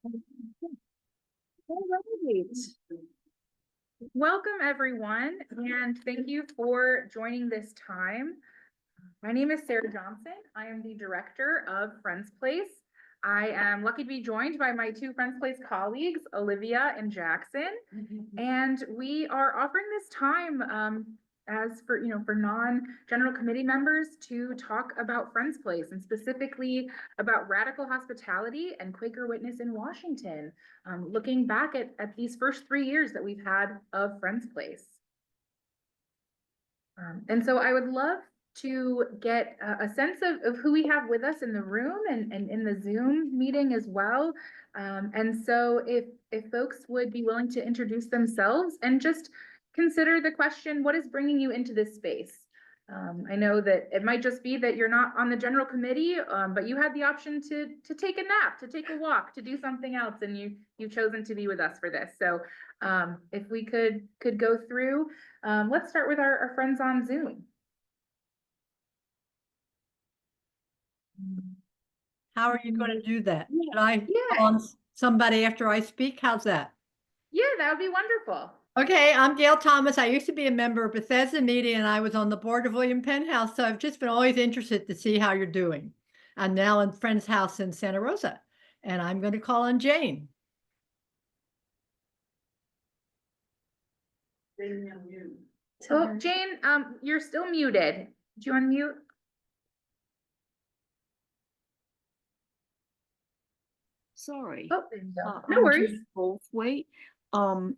All right. Welcome, everyone, and thank you for joining this time. My name is Sarah Johnson. I am the director of Friends Place. I am lucky to be joined by my two Friends Place colleagues, Olivia and Jackson. And we are offering this time as for non-general committee members to talk about Friends Place and specifically about radical hospitality and Quaker witness in Washington, looking back at these first 3 years that we've had of Friends Place. And so I would love to get a sense of who we have with us in the room and in the Zoom meeting as well. And so if folks would be willing to introduce themselves and just consider the question, what is bringing you into this space? I know that it might just be that you're not on the general committee, but you had the option to take a nap, to take a walk, to do something else, and you've chosen to be with us for this. So if we could go through, let's start with our friends on Zoom. How are you going to do that? Should I call on somebody after I speak? How's that? Yeah, that would be wonderful. Okay, I'm Gail Thomas. I used to be a member of Bethesda Media, and I was on the board of William Penn House, so I've just been always interested to see how you're doing. I'm now in Friend's house in Santa Rosa, and I'm going to call on Jane. Oh, Jane, you're still muted. Do you unmute? Sorry. Oh, there you go. No I'm worries. Jane Bothwaite,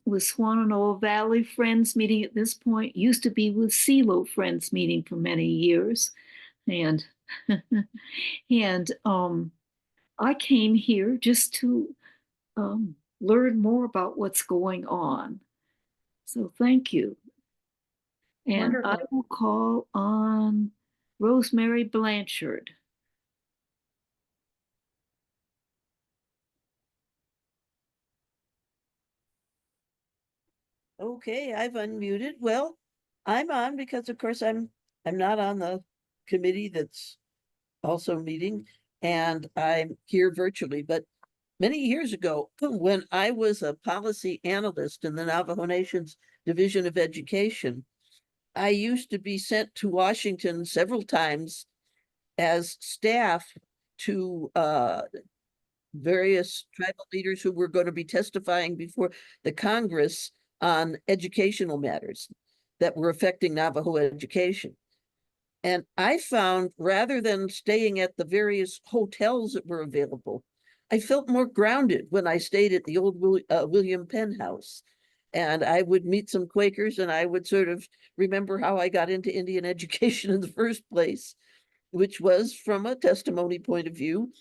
with Swannanoa Valley Friends meeting at this point. Used to be with CeeLo Friends meeting for many years. And I came here just to learn more about what's going on. So thank you. And Wonderful. I will call on Rosemary Blanchard. Okay, I've unmuted. Well, I'm on because of course I'm not on the committee that's also meeting, and I'm here virtually. But many years ago, when I was a policy analyst in the Navajo Nation's Division of Education, I used to be sent to Washington several times as staff to various tribal leaders who were going to be testifying before the Congress on educational matters that were affecting Navajo education. And I found, rather than staying at the various hotels that were available, I felt more grounded when I stayed at the old William Penn House. And I would meet some Quakers, and I would sort of remember how I got into Indian education in the first place, which was from a testimony point of view.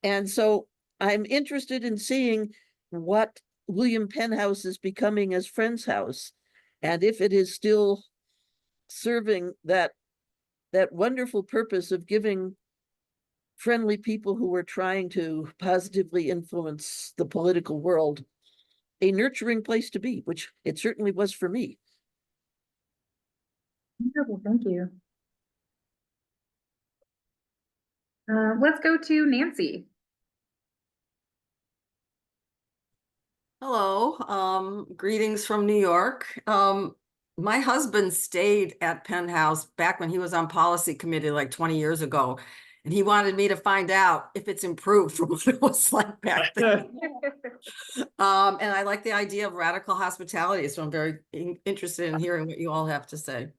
And so I'm interested in seeing what William Penn House is becoming as Friends House, and if it is still serving that wonderful purpose of giving friendly people who are trying to positively influence the political world a nurturing place to be, which it certainly was for me. Wonderful, thank you. Let's go to Nancy. Hello, greetings from New York. My husband stayed at Penn House back when he was on policy committee like 20 years ago, and he wanted me to find out if it's improved from what it was like back then. And I like the idea of radical hospitality, so I'm very interested in hearing what you all have to say.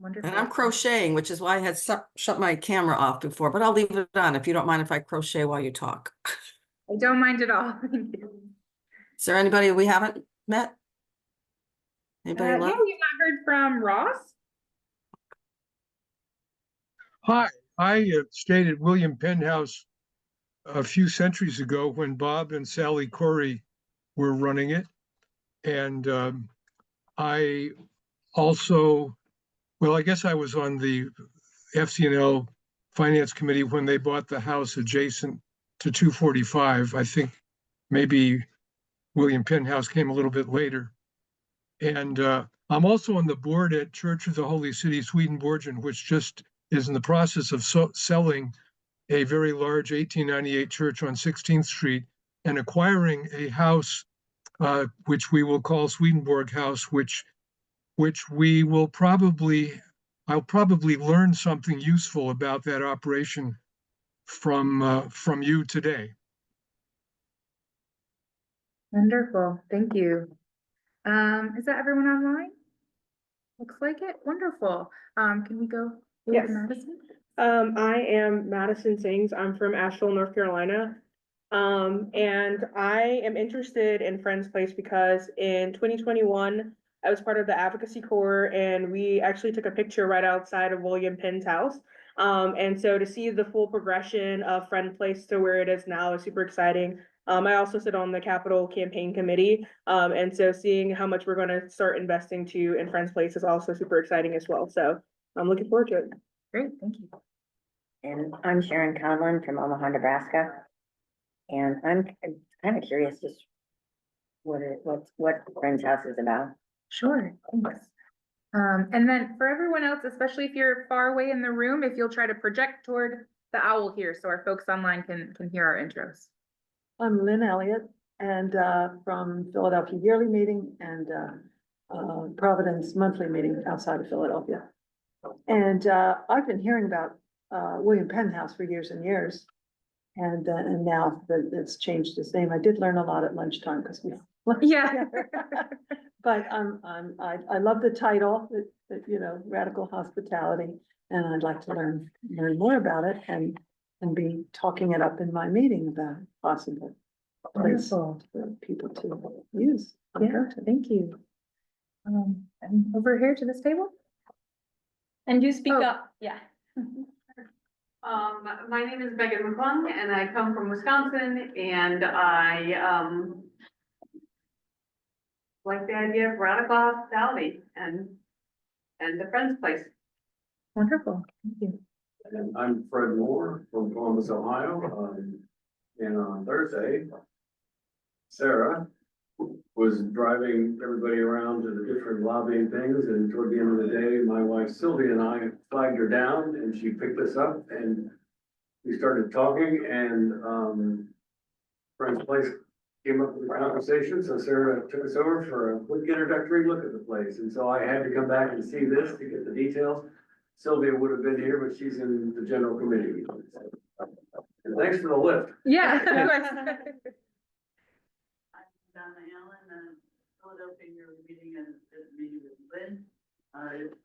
Wonderful. And I'm crocheting, which is why I had shut my camera off before, but I'll leave it on if you don't mind if I crochet while you talk. I don't mind at all. Thank you. Is there anybody we haven't met? Anybody Yeah, left? we've not heard from Ross. Hi, I stayed at William Penn House a few centuries ago when Bob and Sally Corey were running it. And I also, well, I guess I was on the FCNL Finance Committee when they bought the house adjacent to 245. I think maybe William Penn House came a little bit later. And I'm also on the board at Church of the Holy City, Swedenborgian, which just is in the process of selling a very large 1898 church on 16th Street and acquiring a house, which we will call Swedenborg House, which we will I'll probably learn something useful about that operation from you today. Wonderful, thank you. Is that everyone online? Looks like it, wonderful. Can we go? Yes. Madison? I am Madison Sings. I'm from Asheville, North Carolina. And I am interested in Friends Place because in 2021, I was part of the advocacy corps and we actually took a picture right outside of William Penn's house. And so to see the full progression of Friend Place to where it is now is super exciting. I also sit on the Capital Campaign Committee. And so seeing how much we're going to start investing to in Friends Place is also super exciting as well. So I'm looking forward to it. Great, thank you. And I'm Sharon Conlon from Omaha, Nebraska. And I'm kind of curious just what Friend's House is about. Sure, thanks. And then for everyone else, especially if you're far away in the room, if you'll try to project toward the owl here so our folks online can hear our intros. I'm Lynn Elliott and from Philadelphia Yearly Meeting and Providence Monthly Meeting outside of Philadelphia. And I've been hearing about William Penn House for years and years. And now that it's changed its name, I did learn a lot at lunchtime because we Yeah. But I love the title, you know, Radical Hospitality, and I'd like to learn more about it and be talking it up in my meeting about possible place Wonderful. for people to use. Yeah, thank you. And over here to this table? And do speak Oh. up, yeah. My name is Megan McClung and I come from Wisconsin and I, like the idea of radical hospitality and the Friends Place. Wonderful, thank you. And I'm Fred Moore from Columbus, Ohio. And on Thursday, Sarah was driving everybody around to the different lobbying things. And toward the end of the day, my wife Sylvia and I flagged her down and she picked us up and we started talking and Friends Place came up with a conversation. So Sarah took us over for a quick introductory look at the place. And so I had to come back and see this to get the details. Sylvia would have been here, but she's in the general committee meeting. And thanks for the lift. Yeah. Donna Allen, Philadelphia Yearly Meeting and meeting with Lynn,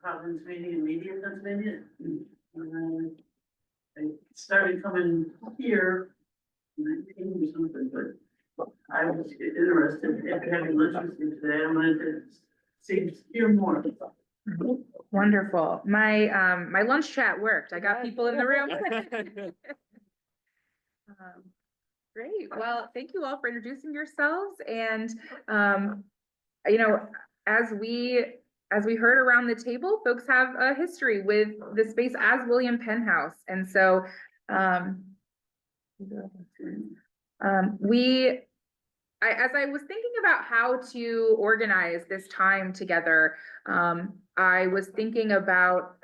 Providence Meeting and Media, Pennsylvania. I started coming here in 19 or something, but I was interested in having lunch with you today. I wanted to hear more. Wonderful. My lunch chat worked. I got people in the room. Great. Well, thank you all for introducing yourselves. And, you know, as we heard around the table, folks have a history with the space as William Penn House. And so, as I was thinking about how to organize this time together, I was thinking about,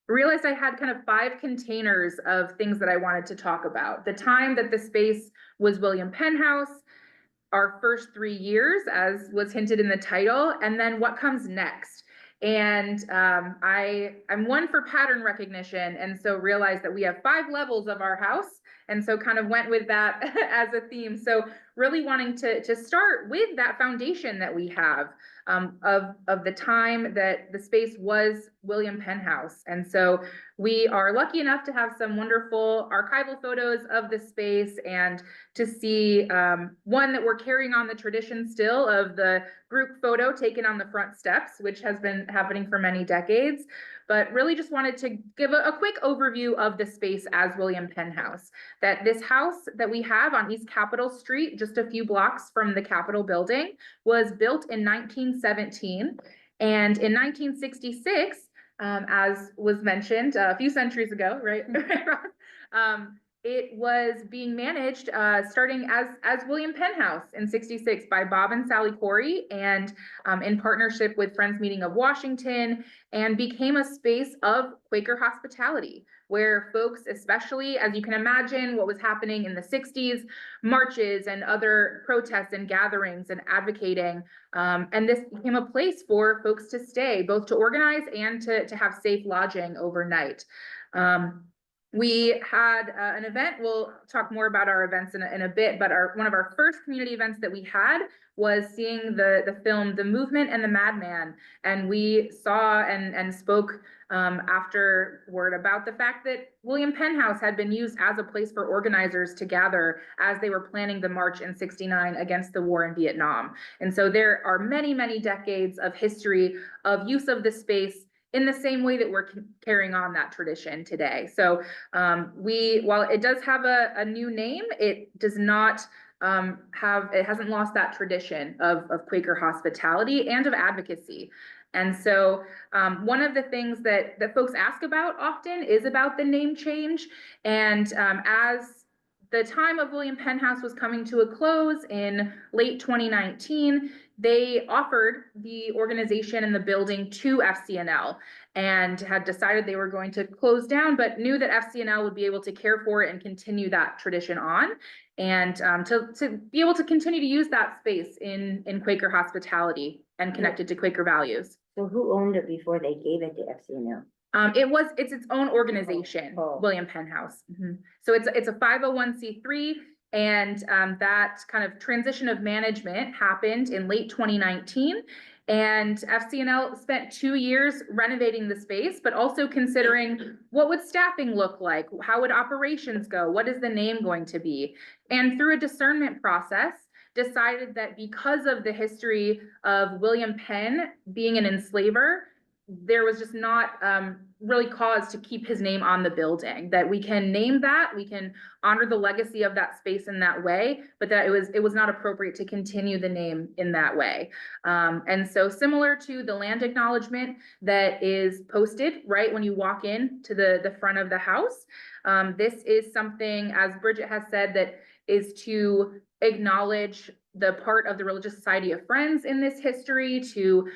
realized I had kind of 5 containers of things that I wanted to talk about. The time that the space was William Penn House, our first 3 years, as was hinted in the title, and then what comes next. And I'm one for pattern recognition, and so realized that we have 5 levels of our house, and so kind of went with that as a theme. So really wanting to start with that foundation that we have of the time that the space was William Penn House. And so we are lucky enough to have some wonderful archival photos of the space and to see one that we're carrying on the tradition still of the group photo taken on the front steps, which has been happening for many decades. But really just wanted to give a quick overview of the space as William Penn House. That this house that we have on East Capitol Street, just a few blocks from the Capitol building, was built in 1917. And in 1966, as was mentioned a few centuries ago, right? it was being managed, starting as William Penn House in '66 by Bob and Sally Corey, and in partnership with Friends Meeting of Washington, and became a space of Quaker hospitality, where folks, especially as you can imagine, what was happening in the '60s, marches and other protests and gatherings and advocating, and this became a place for folks to stay, both to organize and to have safe lodging overnight. We had an event, we'll talk more about our events in a bit, but one of our first community events that we had was seeing the film The Movement and the Madman. And we saw and spoke afterward about the fact that William Penn House had been used as a place for organizers to gather as they were planning the march in '69 against the war in Vietnam. And so there are many, many decades of history of use of the space in the same way that we're carrying on that tradition today. So while it does have a new name, it does not it hasn't lost that tradition of Quaker hospitality and of advocacy. And so one of the things that folks ask about often is about the name change. And as the time of William Penn House was coming to a close in late 2019, they offered the organization and the building to FCNL, and had decided they were going to close down, but knew that FCNL would be able to care for it and continue that tradition on, and to be able to continue to use that space in Quaker hospitality and connected to Quaker values. So who owned it before they gave it to FCNL? It's its own organization, William Penn House. So it's a 501c3, and that kind of transition of management happened in late 2019. And FCNL spent 2 years renovating the space, but also considering what would staffing look like, how would operations go, what is the name going to be, and through a discernment process, decided that because of the history of William Penn being an enslaver, there was just not really cause to keep his name on the building, that we can name that, we can honor the legacy of that space in that way, but that it was not appropriate to continue the name in that way. And so similar to the land acknowledgement that is posted right when you walk in to the front of the house, this is something, as Bridget has said, that is to acknowledge the part of the Religious Society of Friends in this history, to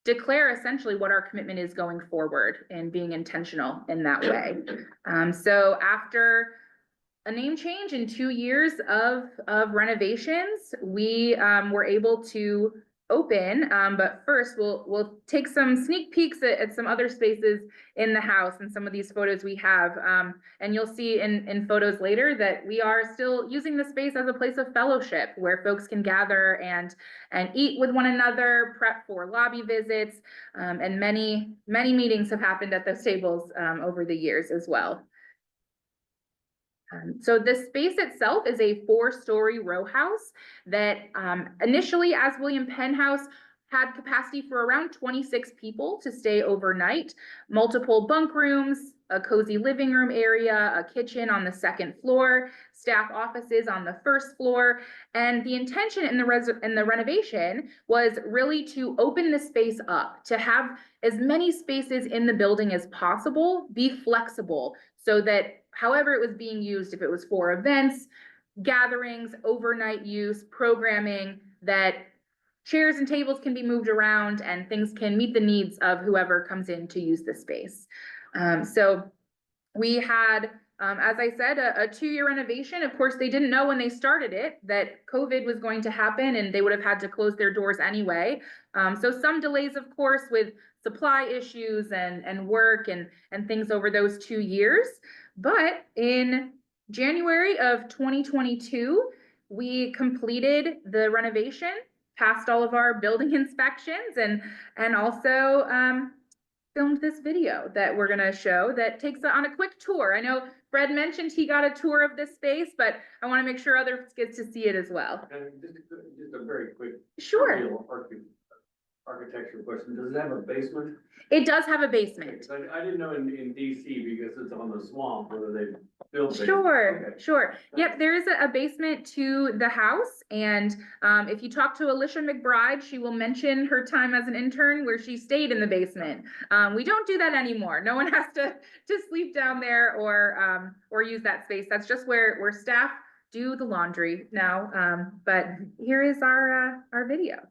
declare essentially what our commitment is going forward and being intentional in that way. So after a name change in 2 years of renovations, we were able to open, but first we'll take some sneak peeks at some other spaces in the house and some of these photos we have, and you'll see in photos later that we are still using the space as a place of fellowship where folks can gather and eat with one another, prep for lobby visits, and many meetings have happened at those tables over the years as well. So the space itself is a 4-story row house that initially, as William Penn House, had capacity for around 26 people to stay overnight, multiple bunk rooms, a cozy living room area, a kitchen on the 2nd floor, staff offices on the 1st floor. And the intention in the renovation was really to open the space up, to have as many spaces in the building as possible be flexible, so that however it was being used, if it was for events, gatherings, overnight use, programming, that chairs and tables can be moved around and things can meet the needs of whoever comes in to use the space. So we had, as I said, a 2-year renovation. Of course, they didn't know when they started it that COVID was going to happen and they would have had to close their doors anyway. So some delays, of course, with supply issues and work and things over those 2 years. But in January of 2022, we completed the renovation, passed all of our building inspections, and also filmed this video that we're going to show that takes on a quick tour. I know Fred mentioned he got a tour of this space, but I want to make sure others get to see it as well. And just a very quick. Sure. architecture question. Does it have a basement? It does have a basement. 'Cause I didn't know in DC because it's on the swamp, whether they built. basements. Sure, Okay. sure. Yep, there is a basement to the house, and if you talk to Alicia McBride, she will mention her time as an intern where she stayed in the basement. We don't do that anymore. No one has to sleep down there or use that space. That's just where staff do the laundry now. But here is our video.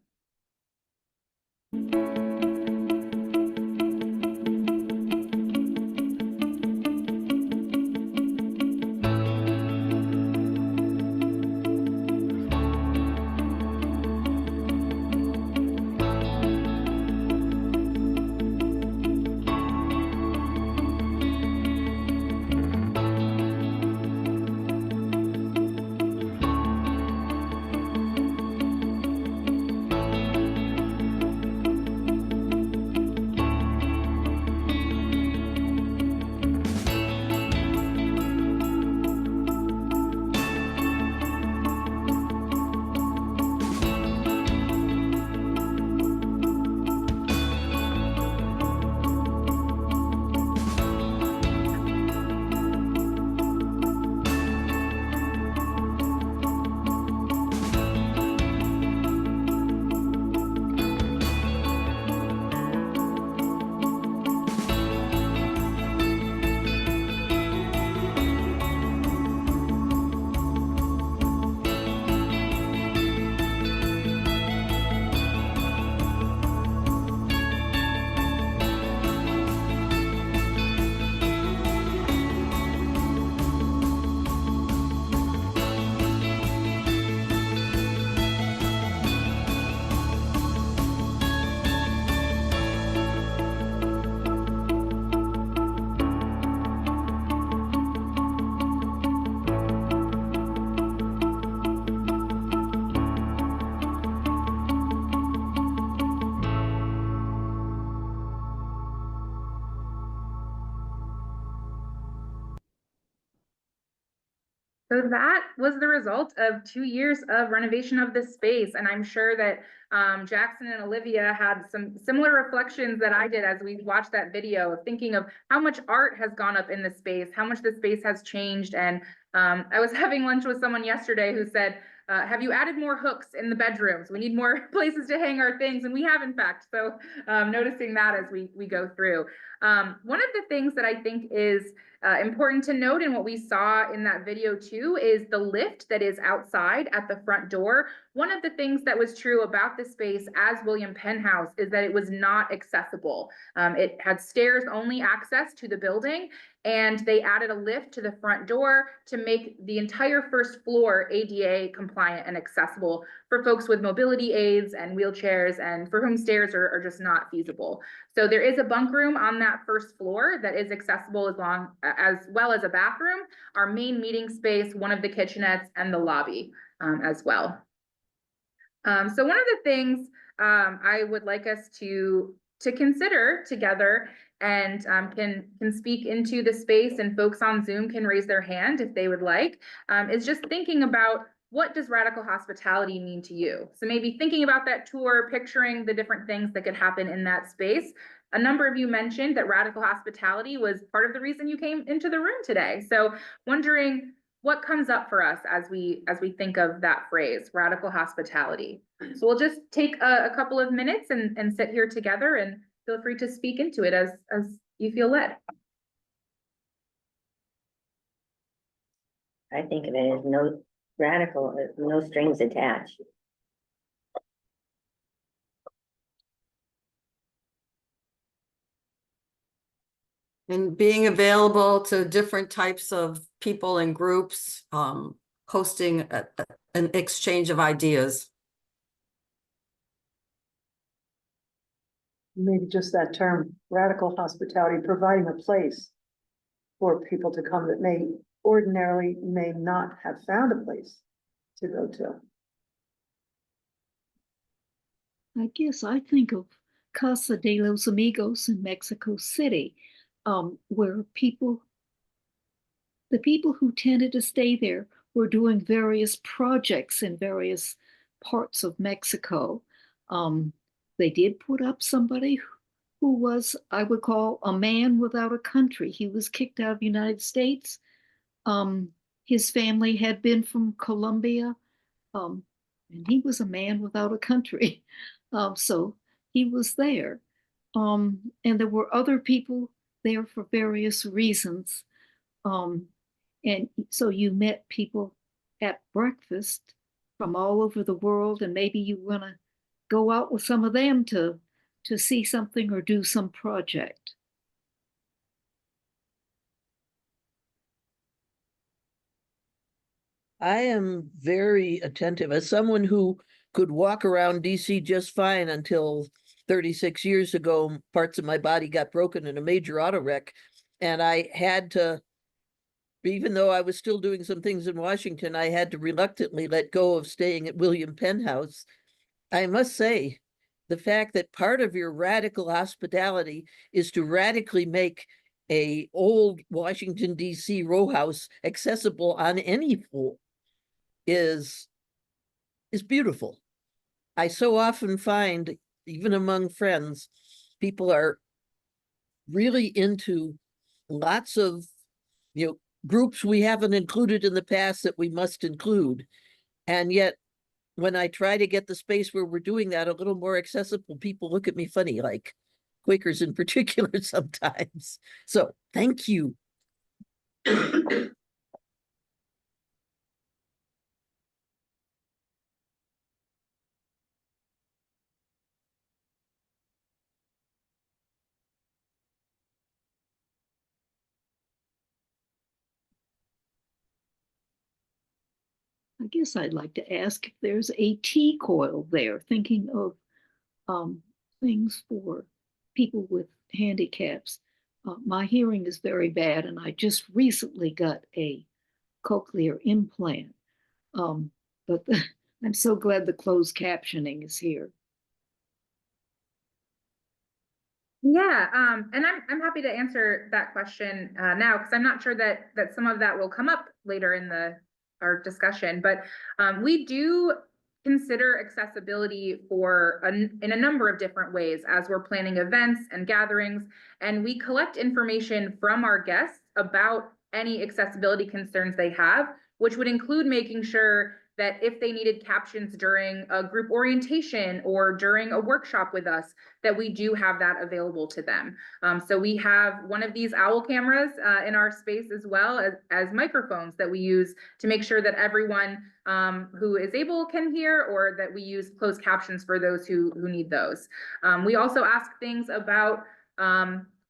So that was the result of 2 years of renovation of this space. And I'm sure that Jackson and Olivia had some similar reflections that I did as we watched that video, of thinking of how much art has gone up in the space, how much the space has changed. And I was having lunch with someone yesterday who said, have you added more hooks in the bedrooms? We need more places to hang our things. And we have, in fact. So noticing that as we go through. One of the things that I think is important to note, and what we saw in that video too, is the lift that is outside at the front door. One of the things that was true about the space as William Penn House is that it was not accessible. It had stairs only access to the building, and they added a lift to the front door to make the entire first floor ADA compliant and accessible for folks with mobility aids and wheelchairs, and for whom stairs are just not feasible. So there is a bunk room on that first floor that is accessible as well as a bathroom, our main meeting space, one of the kitchenettes, and the lobby as well. So one of the things I would like us to consider together, and can speak into the space, and folks on Zoom can raise their hand if they would like, is just thinking about, what does radical hospitality mean to you? So maybe thinking about that tour, picturing the different things that could happen in that space. A number of you mentioned that radical hospitality was part of the reason you came into the room today. So wondering what comes up for us as we think of that phrase, radical hospitality. So we'll just take a couple of minutes and sit here together, and feel free to speak into it as you feel led. I think of it as no strings attached. And being available to different types of people and groups, hosting an exchange of ideas. Maybe just that term, radical hospitality, providing a place for people to come that may not have found a place to go to. I guess I think of Casa de los Amigos in Mexico City, where the people who tended to stay there were doing various projects in various parts of Mexico. they did put up somebody who was, I would call, a man without a country. He was kicked out of the United States. His family had been from Colombia, and he was a man without a country. So he was there. And there were other people there for various reasons. And so you met people at breakfast from all over the world, and maybe you want to go out with some of them to see something or do some project. I am very attentive as someone who could walk around DC just fine until 36 years ago. Parts of my body got broken in a major auto wreck, and I had to, even though I was still doing some things in Washington, I had to reluctantly let go of staying at William Penn House. I must say, the fact that part of your radical hospitality is to radically make a old Washington, D.C. row house accessible on any floor is beautiful. I so often find, even among friends, people are really into lots of, groups we haven't included in the past that we must include. And yet, when I try to get the space where we're doing that a little more accessible, people look at me funny, like Quakers in particular sometimes. So thank you. I guess I'd like to ask if there's a tea coil there, thinking of things for people with handicaps. My hearing is very bad, and I just recently got a cochlear implant. But I'm so glad the closed captioning is here. Yeah, and I'm happy to answer that question now, because I'm not sure that some of that will come up later in our discussion. But we do consider accessibility in a number of different ways as we're planning events and gatherings, and we collect information from our guests about any accessibility concerns they have, which would include making sure that if they needed captions during a group orientation or during a workshop with us, that we do have that available to them. So we have one of these owl cameras in our space, as well as microphones that we use to make sure that everyone who is able can hear, or that we use closed captions for those who need those. We also ask things about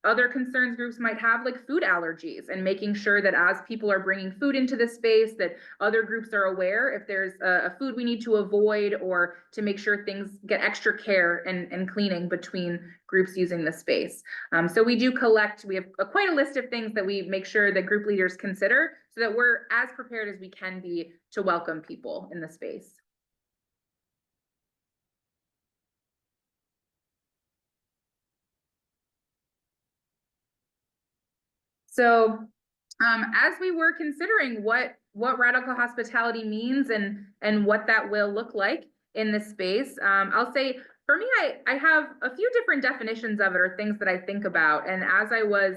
other concerns groups might have, like food allergies, and making sure that as people are bringing food into the space, that other groups are aware if there's a food we need to avoid, or to make sure things get extra care and cleaning between groups using the space. So we do collect, we have quite a list of things that we make sure that group leaders consider, so that we're as prepared as we can be to welcome people in the space. So as we were considering what radical hospitality means and what that will look like in this space, I'll say, for me, I have a few different definitions of it, or things that I think about. And as I was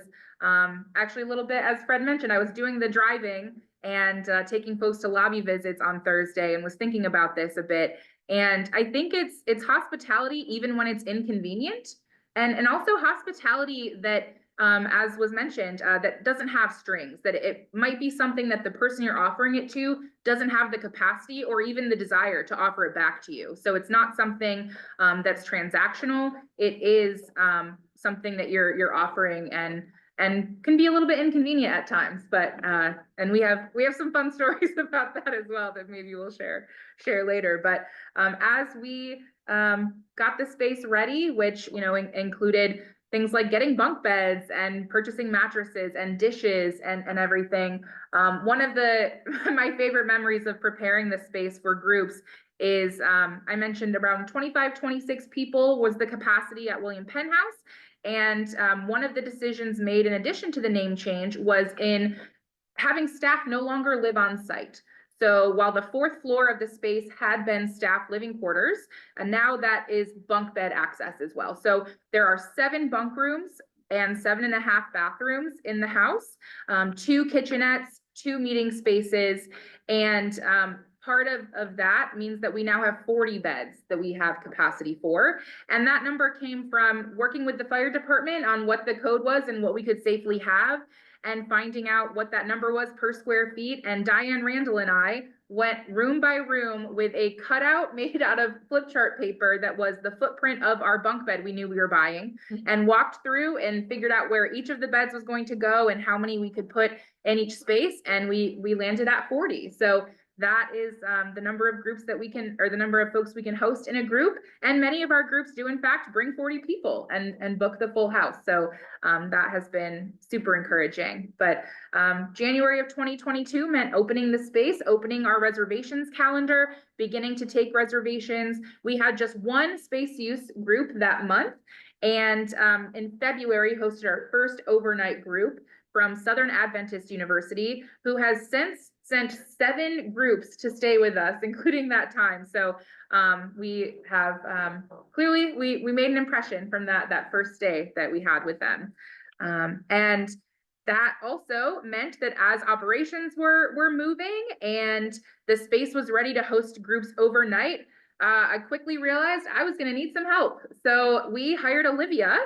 actually a little bit, as Fred mentioned, I was doing the driving and taking folks to lobby visits on Thursday, and was thinking about this a bit. And I think it's hospitality even when it's inconvenient, and also hospitality that as was mentioned, that doesn't have strings, that it might be something that the person you're offering it to doesn't have the capacity or even the desire to offer it back to you. So it's not something that's transactional. It is something that you're offering, and can be a little bit inconvenient at times. But and we have some fun stories about that as well that maybe we'll share later. But as we got the space ready, which included things like getting bunk beds and purchasing mattresses and dishes and everything. One of my favorite memories of preparing the space for groups is I mentioned around 25, 26 people was the capacity at William Penn House. And one of the decisions made in addition to the name change was in having staff no longer live on site. So while the 4th floor of the space had been staff living quarters, and now that is bunk bed access as well. So there are 7 bunk rooms and 7.5 bathrooms in the house, 2 kitchenettes, 2 meeting spaces, and part of that means that we now have 40 beds that we have capacity for. And that number came from working with the fire department on what the code was and what we could safely have, and finding out what that number was per square feet. And Diane Randall and I went room by room with a cutout made out of flip chart paper that was the footprint of our bunk bed we knew we were buying, and walked through and figured out where each of the beds was going to go and how many we could put in each space. And we landed at 40. So that is the number of groups that we can, or the number of folks we can host in a group. And many of our groups do in fact bring 40 people and book the full house. So that has been super encouraging. But January of 2022 meant opening the space, opening our reservations calendar, beginning to take reservations. We had just 1 space use group that month. And in February, hosted our first overnight group from Southern Adventist University, who has since sent 7 groups to stay with us, including that time. So we have clearly we made an impression from that first day that we had with them. And that also meant that as operations were moving and the space was ready to host groups overnight, I quickly realized I was going to need some help. So we hired Olivia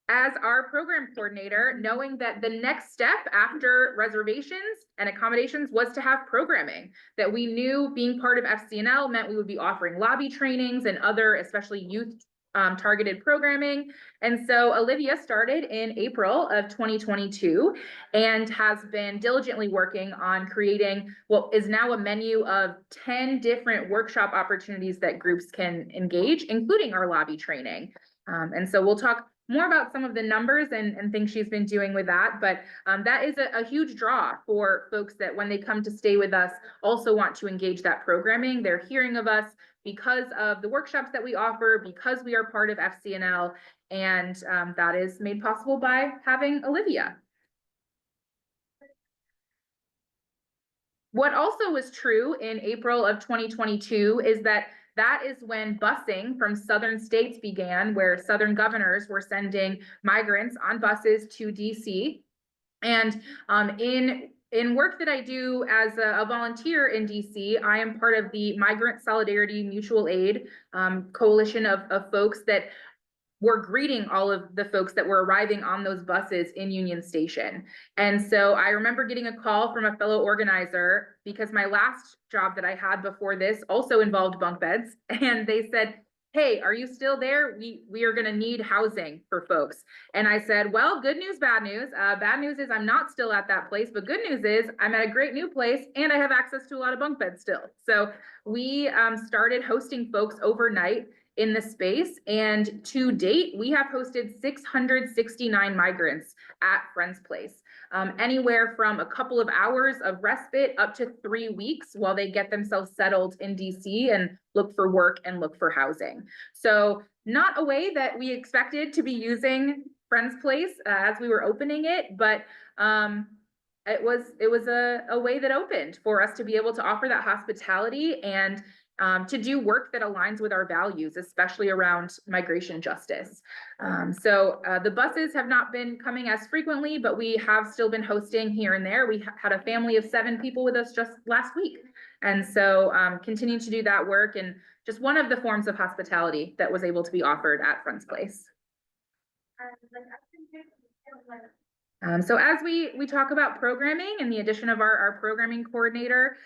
as our program coordinator, knowing that the next step after reservations and accommodations was to have programming, that we knew being part of FCNL meant we would be offering lobby trainings and other, especially youth targeted programming. And so Olivia started in April of 2022 and has been diligently working on creating what is now a menu of 10 different workshop opportunities that groups can engage, including our lobby training. And so we'll talk more about some of the numbers and things she's been doing with that. But that is a huge draw for folks that when they come to stay with us also want to engage that programming. They're hearing of us because of the workshops that we offer, because we are part of FCNL, and that is made possible by having Olivia. What also was true in April of 2022 is that is when busing from southern states began, where southern governors were sending migrants on buses to DC. And in work that I do as a volunteer in DC, I am part of the Migrant Solidarity Mutual Aid coalition of folks that were greeting all of the folks that were arriving on those buses in Union Station. And so I remember getting a call from a fellow organizer, because my last job that I had before this also involved bunk beds. And they said, hey, are you still there? We are gonna need housing for folks. And I said, well, good news, bad news. Bad news is I'm not still at that place, but good news is I'm at a great new place and I have access to a lot of bunk beds still. So we started hosting folks overnight in the space, and to date we have hosted 669 migrants at Friends Place, anywhere from a couple of hours of respite up to 3 weeks while they get themselves settled in DC and look for work and look for housing. So not a way that we expected to be using Friends Place as we were opening it, but it was a way that opened for us to be able to offer that hospitality and to do work that aligns with our values, especially around migration justice. So the buses have not been coming as frequently, but we have still been hosting here and there. We had a family of 7 people with us just last week. And so continuing to do that work, and just one of the forms of hospitality that was able to be offered at Friends Place. So as we talk about programming and the addition of our programming coordinator,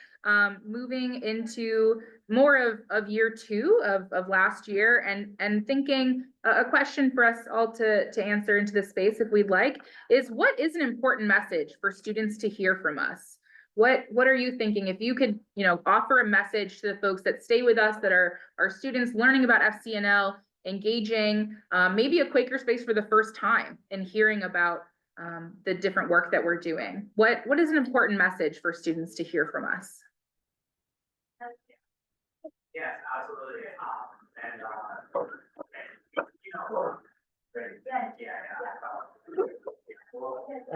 moving into more of year 2 of last year, and thinking a question for us all to answer into this space, if we'd like, is what is an important message for students to hear from us? What are you thinking? If you could, offer a message to the folks that stay with us, that are students learning about FCNL, engaging, maybe a Quaker space for the first time and hearing about the different work that we're doing. What is an important message for students to hear from us? Yes, absolutely.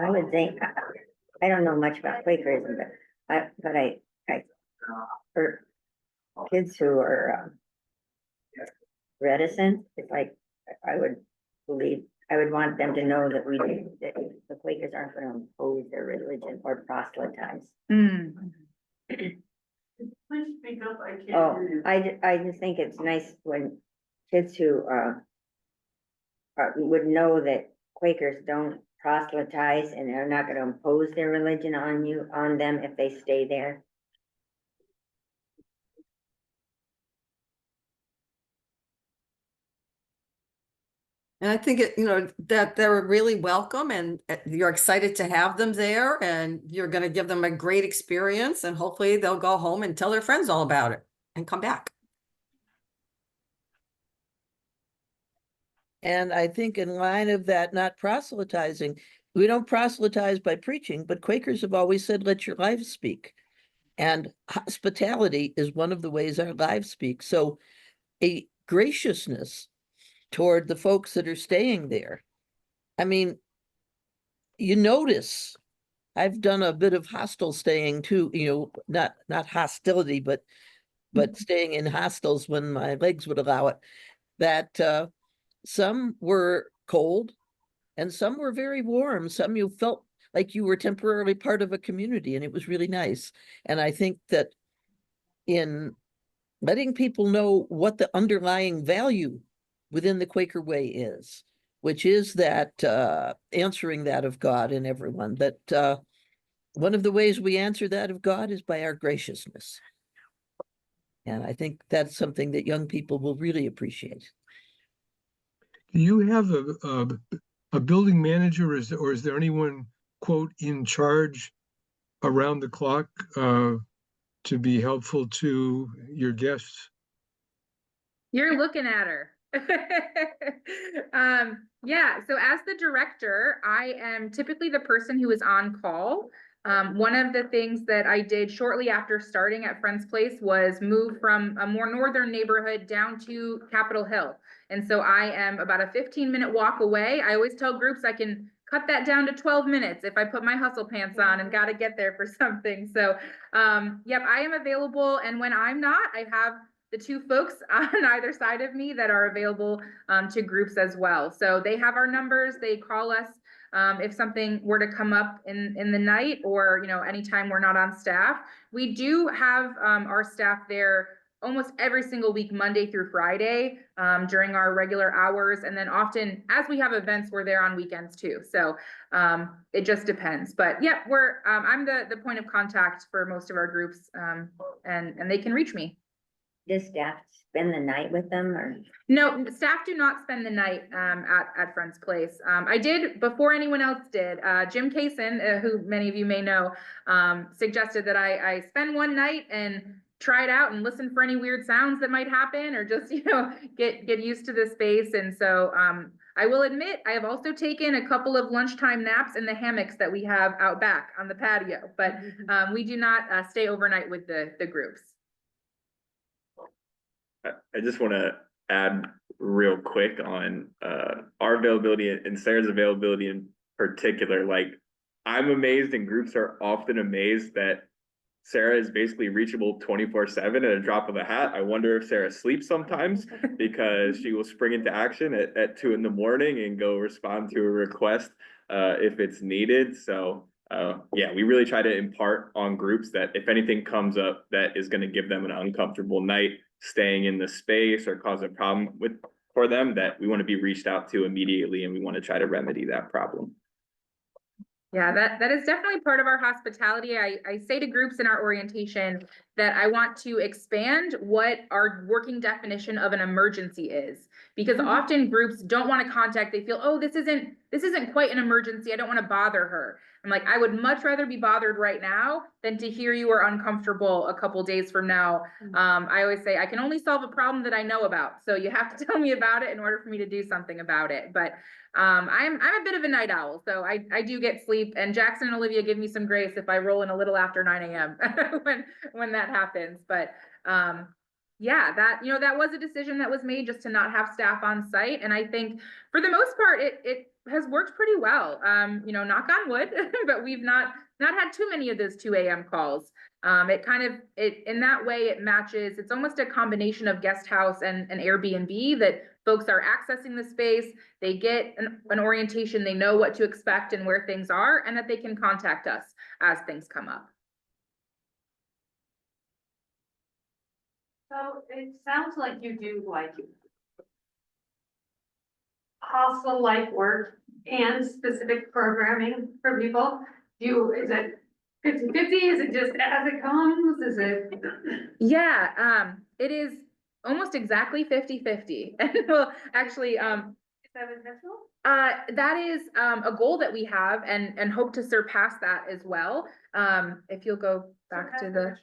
I would think, I don't know much about Quakerism, but I for kids who are reticent, it's like, I would believe, I would want them to know that that the Quakers aren't gonna impose their religion or proselytize. Mm. Please speak up, I can't Oh, hear you. I just think it's nice when kids who would know that Quakers don't proselytize and they're not gonna impose their religion on them if they stay there. And I think that they're really welcome and you're excited to have them there and you're going to give them a great experience and hopefully they'll go home and tell their friends all about it and come back. And I think in line of that, not proselytizing, we don't proselytize by preaching, but Quakers have always said, let your lives speak. And hospitality is one of the ways our lives speak. So a graciousness toward the folks that are staying there. I mean, you notice, I've done a bit of hostel staying too, not hostility, but staying in hostels when my legs would allow it, that some were cold and some were very warm. Some you felt like you were temporarily part of a community and it was really nice. And I think that in letting people know what the underlying value within the Quaker way is, which is that answering that of God in everyone, that one of the ways we answer that of God is by our graciousness. And I think that's something that young people will really appreciate. Do you have a building manager, or is there anyone, quote, in charge around the clock to be helpful to your guests? You're looking at her. Yeah, so as the director, I am typically the person who is on call. One of the things that I did shortly after starting at Friends Place was move from a more northern neighborhood down to Capitol Hill. And so I am about a 15-minute walk away. I always tell groups I can cut that down to 12 minutes if I put my hustle pants on and got to get there for something. So, yep, I am available. And when I'm not, I have the two folks on either side of me that are available to groups as well. So they have our numbers, they call us if something were to come up in the night or, anytime we're not on staff. We do have our staff there almost every single week, Monday through Friday, during our regular hours. And then often as we have events, we're there on weekends too. So it just depends. But yeah, I'm the point of contact for most of our groups and they can reach me. Does staff spend the night with them or? No, staff do not spend the night at Friends Place. I did before anyone else did. Jim Kaysen, who many of you may know, suggested that I spend one night and try it out and listen for any weird sounds that might happen or just, get used to the space. And so I will admit, I have also taken a couple of lunchtime naps in the hammocks that we have out back on the patio, but we do not stay overnight with the groups. I just want to add real quick on our availability and Sarah's availability in particular. Like, I'm amazed and groups are often amazed that Sarah is basically reachable 24/7 at a drop of a hat. I wonder if Sarah sleeps sometimes because she will spring into action at 2 in the morning and go respond to a request if it's needed. So yeah, we really try to impart on groups that if anything comes up that is going to give them an uncomfortable night staying in the space or cause a problem for them, that we want to be reached out to immediately and we want to try to remedy that problem. Yeah, that is definitely part of our hospitality. I say to groups in our orientation that I want to expand what our working definition of an emergency is, because often groups don't want to contact. They feel, oh, this isn't quite an emergency. I don't want to bother her. I'm like, I would much rather be bothered right now than to hear you are uncomfortable a couple days from now. I always say I can only solve a problem that I know about. So you have to tell me about it in order for me to do something about it. But I'm a bit of a night owl, so I do get sleep, and Jackson and Olivia give me some grace if I roll in a little after 9 a.m. when that happens. But yeah, that was a decision that was made just to not have staff on site, and I think for the most part it has worked pretty well. Knock on wood, but we've not not had too many of those 2 a.m. calls. In that way, it matches, it's almost a combination of guest house and Airbnb, that folks are accessing the space, they get an orientation, they know what to expect and where things are, and that they can contact us as things come up. So it sounds like you do like hostel-like work and specific programming for people. Is it 50-50? Is it just as it comes? Is it? Yeah, it is almost exactly 50-50. And well, actually, Is that intentional? that is a goal that we have, and hope to surpass that as well. If you'll go back to the.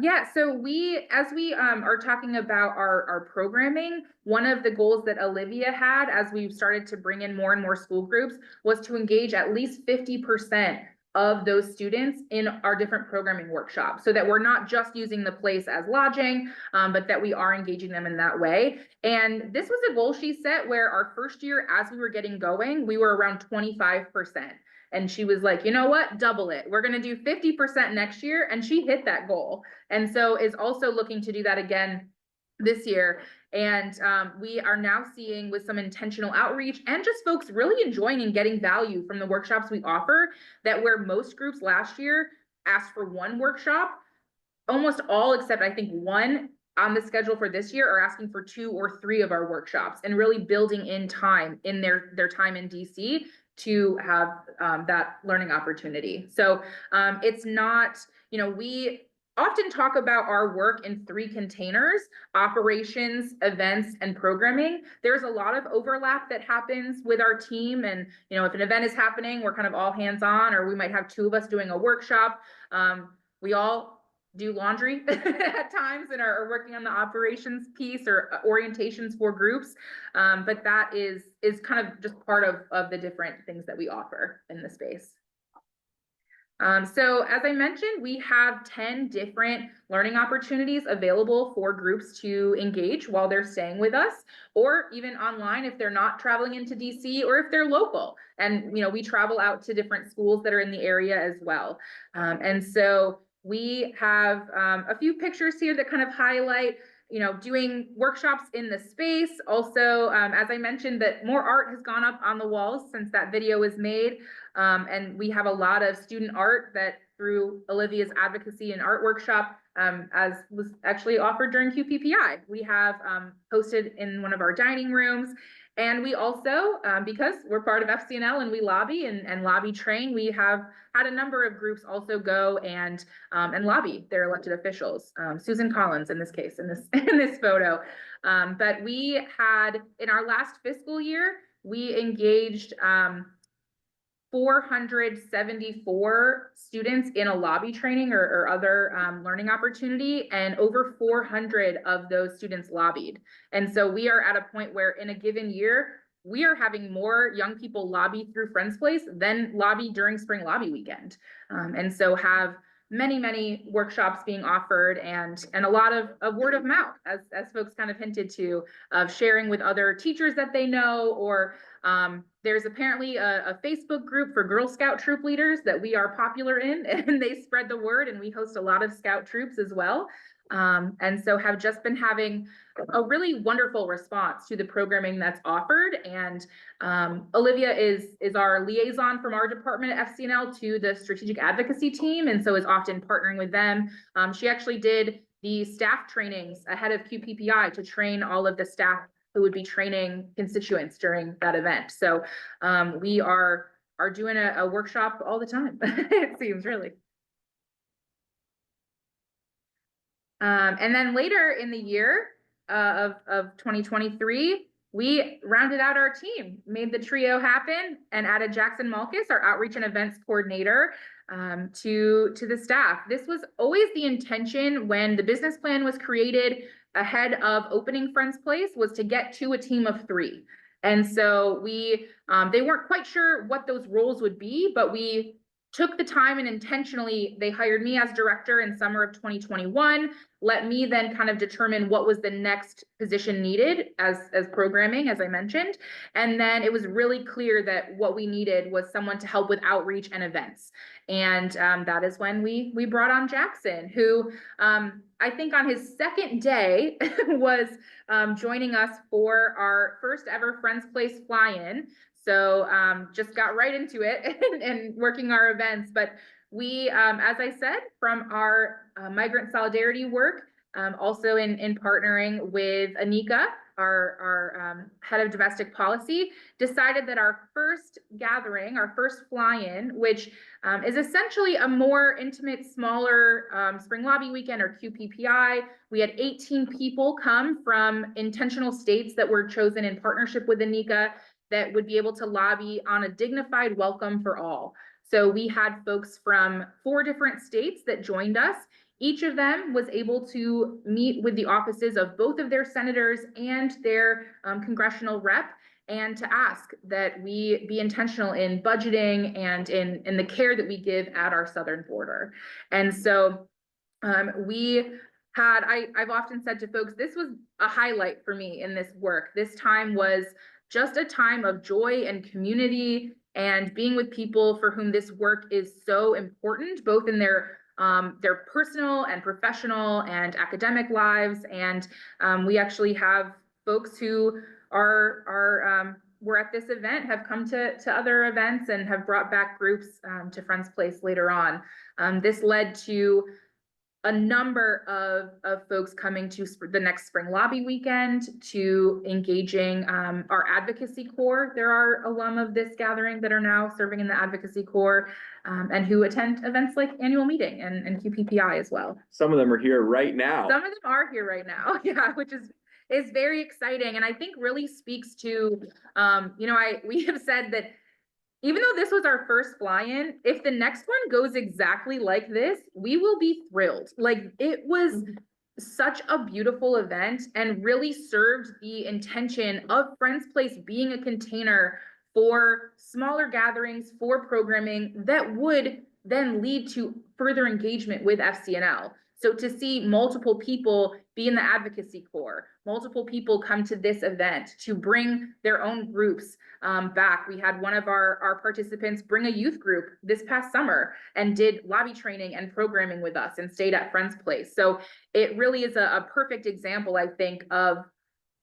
Yeah, so as we are talking about our programming, one of the goals that Olivia had as we started to bring in more and more school groups was to engage at least 50% of those students in our different programming workshops, so that we're not just using the place as lodging, but that we are engaging them in that way. And this was a goal she set, where our first year, as we were getting going, we were around 25%. And she was like, you know what, double it. We're going to do 50% next year. And she hit that goal. And so is also looking to do that again this year. And we are now seeing, with some intentional outreach and just folks really enjoying and getting value from the workshops we offer, that where most groups last year asked for one workshop, almost all except I think one on the schedule for this year are asking for 2 or 3 of our workshops, and really building in time in their time in DC to have that learning opportunity. So it's not, we often talk about our work in 3 containers: operations, events, and programming. There's a lot of overlap that happens with our team. And, if an event is happening, we're kind of all hands on, or we might have 2 of us doing a workshop. We all do laundry at times and are working on the operations piece or orientations for groups. But that is kind of just part of the different things that we offer in the space. So as I mentioned, we have 10 different learning opportunities available for groups to engage while they're staying with us, or even online if they're not traveling into DC, or if they're local. And, we travel out to different schools that are in the area as well. And so we have a few pictures here that kind of highlight, doing workshops in the space. Also, as I mentioned, that more art has gone up on the walls since that video was made. And we have a lot of student art that, through Olivia's advocacy and art workshop, as was actually offered during QPPI, we have posted in one of our dining rooms. And we also, because we're part of FCNL and we lobby and lobby train, we have had a number of groups also go and lobby their elected officials. Susan Collins in this case, in this photo. But we had, in our last fiscal year, we engaged 474 students in a lobby training or other learning opportunity, and over 400 of those students lobbied. And so we are at a point where, in a given year, we are having more young people lobby through Friends Place than lobby during Spring Lobby Weekend. And so have many workshops being offered, and a lot of word of mouth, as folks kind of hinted to, of sharing with other teachers that they know, or there's apparently a Facebook group for Girl Scout troop leaders that we are popular in, and they spread the word, and we host a lot of Scout troops as well. And so have just been having a really wonderful response to the programming that's offered. And Olivia is our liaison from our department at FCNL to the strategic advocacy team, and so is often partnering with them. She actually did the staff trainings ahead of QPPI to train all of the staff who would be training constituents during that event. So we are doing a workshop all the time, it seems, really. And then later in the year of 2023, we rounded out our team, made the trio happen, and added Jackson Malkus, our outreach and events coordinator, to the staff. This was always the intention when the business plan was created ahead of opening Friends Place, was to get to a team of 3. And so they weren't quite sure what those roles would be, but we took the time and intentionally, they hired me as director in summer of 2021, let me then kind of determine what was the next position needed as programming, as I mentioned. And then it was really clear that what we needed was someone to help with outreach and events. And that is when we brought on Jackson, who I think on his second day was joining us for our first ever Friends Place fly-in. So just got right into it and working our events. But we, as I said, from our migrant solidarity work, also in partnering with Anika, our head of domestic policy, decided that our first gathering, our first fly-in, which is essentially a more intimate, smaller spring lobby weekend, or QPPI. We had 18 people come from intentional states that were chosen in partnership with Anika that would be able to lobby on a dignified welcome for all. So we had folks from 4 different states that joined us. Each of them was able to meet with the offices of both of their senators and their congressional rep, and to ask that we be intentional in budgeting and in the care that we give at our southern border. And so I've often said to folks, this was a highlight for me in this work. This time was just a time of joy and community and being with people for whom this work is so important, both in their personal and professional and academic lives. And we actually have folks who were at this event, have come to other events and have brought back groups to Friends Place later on. This led to a number of folks coming to the next spring lobby weekend, to engaging our advocacy corps. There are alum of this gathering that are now serving in the advocacy corps, and who attend events like annual meeting and QPPI as well. Some of them are here right now. Some of them are here right now, yeah, which is very exciting, and I think really speaks to, we have said that even though this was our first fly-in, if the next one goes exactly like this, we will be thrilled. Like, it was such a beautiful event and really served the intention of Friends Place being a container for smaller gatherings, for programming that would then lead to further engagement with FCNL. So to see multiple people be in the advocacy corps, multiple people come to this event to bring their own groups back. We had one of our participants bring a youth group this past summer and did lobby training and programming with us and stayed at Friends Place. So it really is a perfect example, I think, of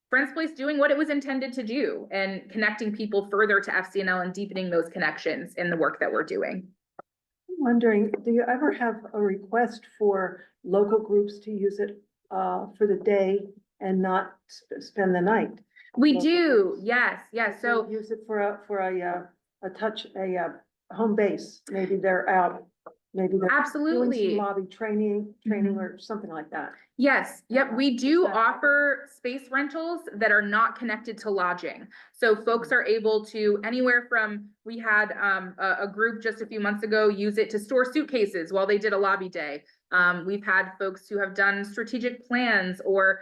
Friends Place doing what it was intended to do and connecting people further to FCNL and deepening those connections in the work that we're doing. Wondering, do you ever have a request for local groups to use it for the day and not spend the night? We Local do, groups. yes. So Use it for a home base. Maybe they're out. Maybe they're doing absolutely. some lobby training or something like that. Yes, yep, we do that- offer space rentals that are not connected to lodging. So folks are able to, anywhere from, we had a group just a few months ago use it to store suitcases while they did a lobby day. We've had folks who have done strategic plans, or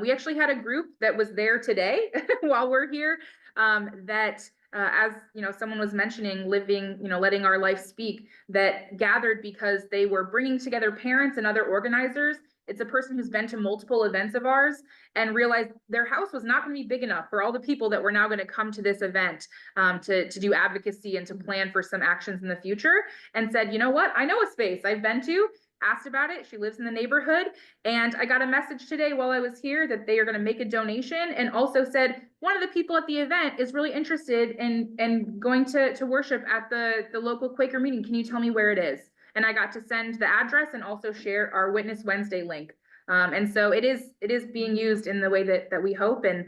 we actually had a group that was there today while we're here, that as someone was mentioning, living, letting our life speak, that gathered because they were bringing together parents and other organizers. It's a person who's been to multiple events of ours and realized their house was not going to be big enough for all the people that were now going to come to this event to do advocacy and to plan for some actions in the future, and said, you know what, I know a space I've been to, asked about it. She lives in the neighborhood. And I got a message today while I was here that they are going to make a donation, and also said one of the people at the event is really interested in going to worship at the local Quaker meeting. Can you tell me where it is? And I got to send the address and also share our Witness Wednesday link. And so it is being used in the way that we hope. And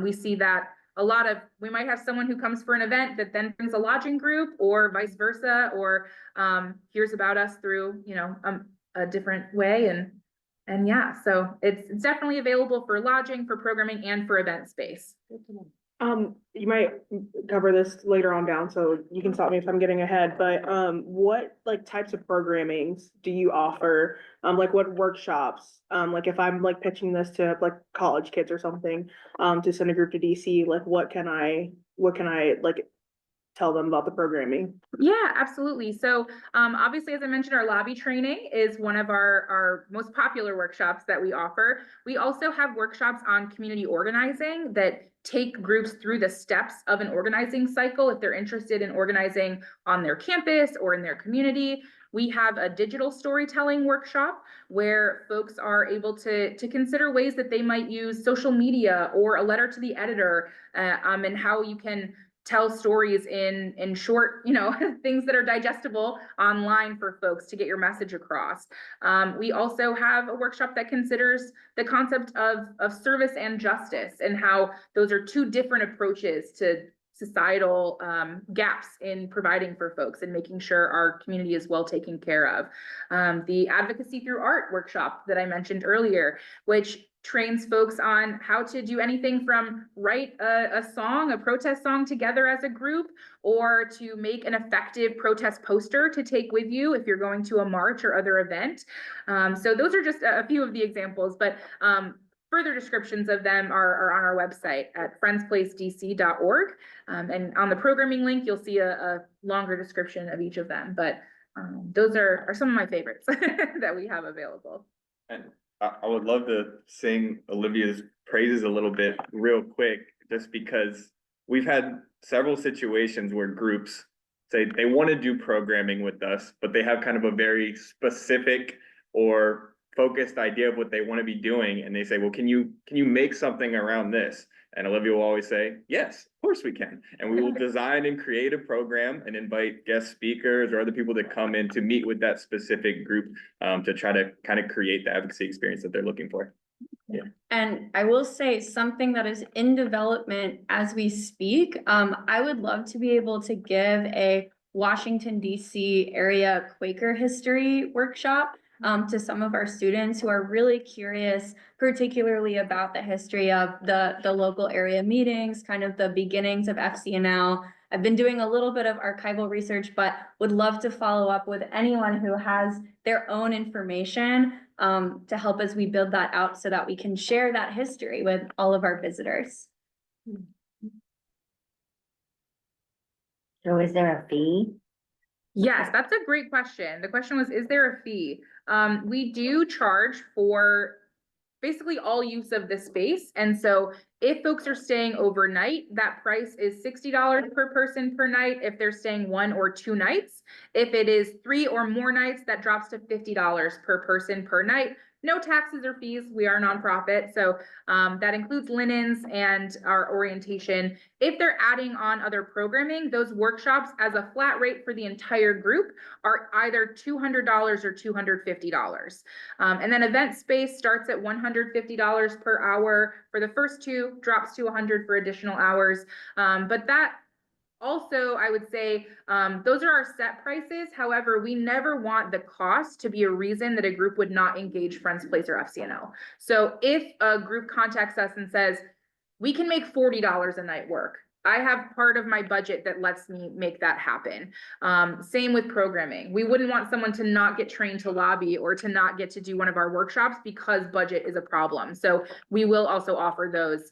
we see that we might have someone who comes for an event that then brings a lodging group, or vice versa, or hears about us through, a different way. And yeah, so it's definitely available for lodging, for programming, and for event space. You might cover this later on down, so you can stop me if I'm getting ahead, but what types of programmings do you offer? Like what workshops? Like if I'm pitching this to college kids or something, to send a group to DC, what can I tell them about the programming. Yeah, absolutely. So obviously, as I mentioned, our lobby training is one of our most popular workshops that we offer. We also have workshops on community organizing that take groups through the steps of an organizing cycle if they're interested in organizing on their campus or in their community. We have a digital storytelling workshop where folks are able to consider ways that they might use social media or a letter to the editor, and how you can tell stories in short, things that are digestible online for folks to get your message across. We also have a workshop that considers the concept of service and justice and how those are two different approaches to societal gaps in providing for folks and making sure our community is well taken care of. The advocacy through art workshop that I mentioned earlier, which trains folks on how to do anything from write a song, a protest song together as a group, or to make an effective protest poster to take with you if you're going to a march or other event. So those are just a few of the examples, but further descriptions of them are on our website at friendsplacedc.org. And on the programming link, you'll see a longer description of each of them. But those are some of my favorites that we have available. And I would love to sing Olivia's praises a little bit real quick, just because we've had several situations where groups say they want to do programming with us, but they have kind of a very specific or focused idea of what they want to be doing. And they say, well, can you make something around this? And Olivia will always say, yes, of course we can. And we will design and create a program and invite guest speakers or other people to come in to meet with that specific group to try to kind of create the advocacy experience that they're looking for. Yeah. And I will say something that is in development as we speak. I would love to be able to give a Washington, D.C. area Quaker history workshop to some of our students who are really curious, particularly about the history of the local area meetings, kind of the beginnings of FCNL. I've been doing a little bit of archival research, but would love to follow up with anyone who has their own information to help as we build that out so that we can share that history with all of our visitors. So is there a fee? Yes, that's a great question. The question was, is there a fee? We do charge for basically all use of the space. And so if folks are staying overnight, that price is $60 per person per night if they're staying 1 or 2 nights. If it is 3 or more nights, that drops to $50 per person per night. No taxes or fees. We are a nonprofit. So that includes linens and our orientation. If they're adding on other programming, those workshops as a flat rate for the entire group are either $200 or $250. And then event space starts at $150 per hour for the first 2, drops to $100 for additional hours. But that also, I would say, those are our set prices. However, we never want the cost to be a reason that a group would not engage Friends Place or FCNL. So if a group contacts us and says, we can make $40 a night work, I have part of my budget that lets me make that happen. Same with programming. We wouldn't want someone to not get trained to lobby or to not get to do one of our workshops because budget is a problem. So we will also offer those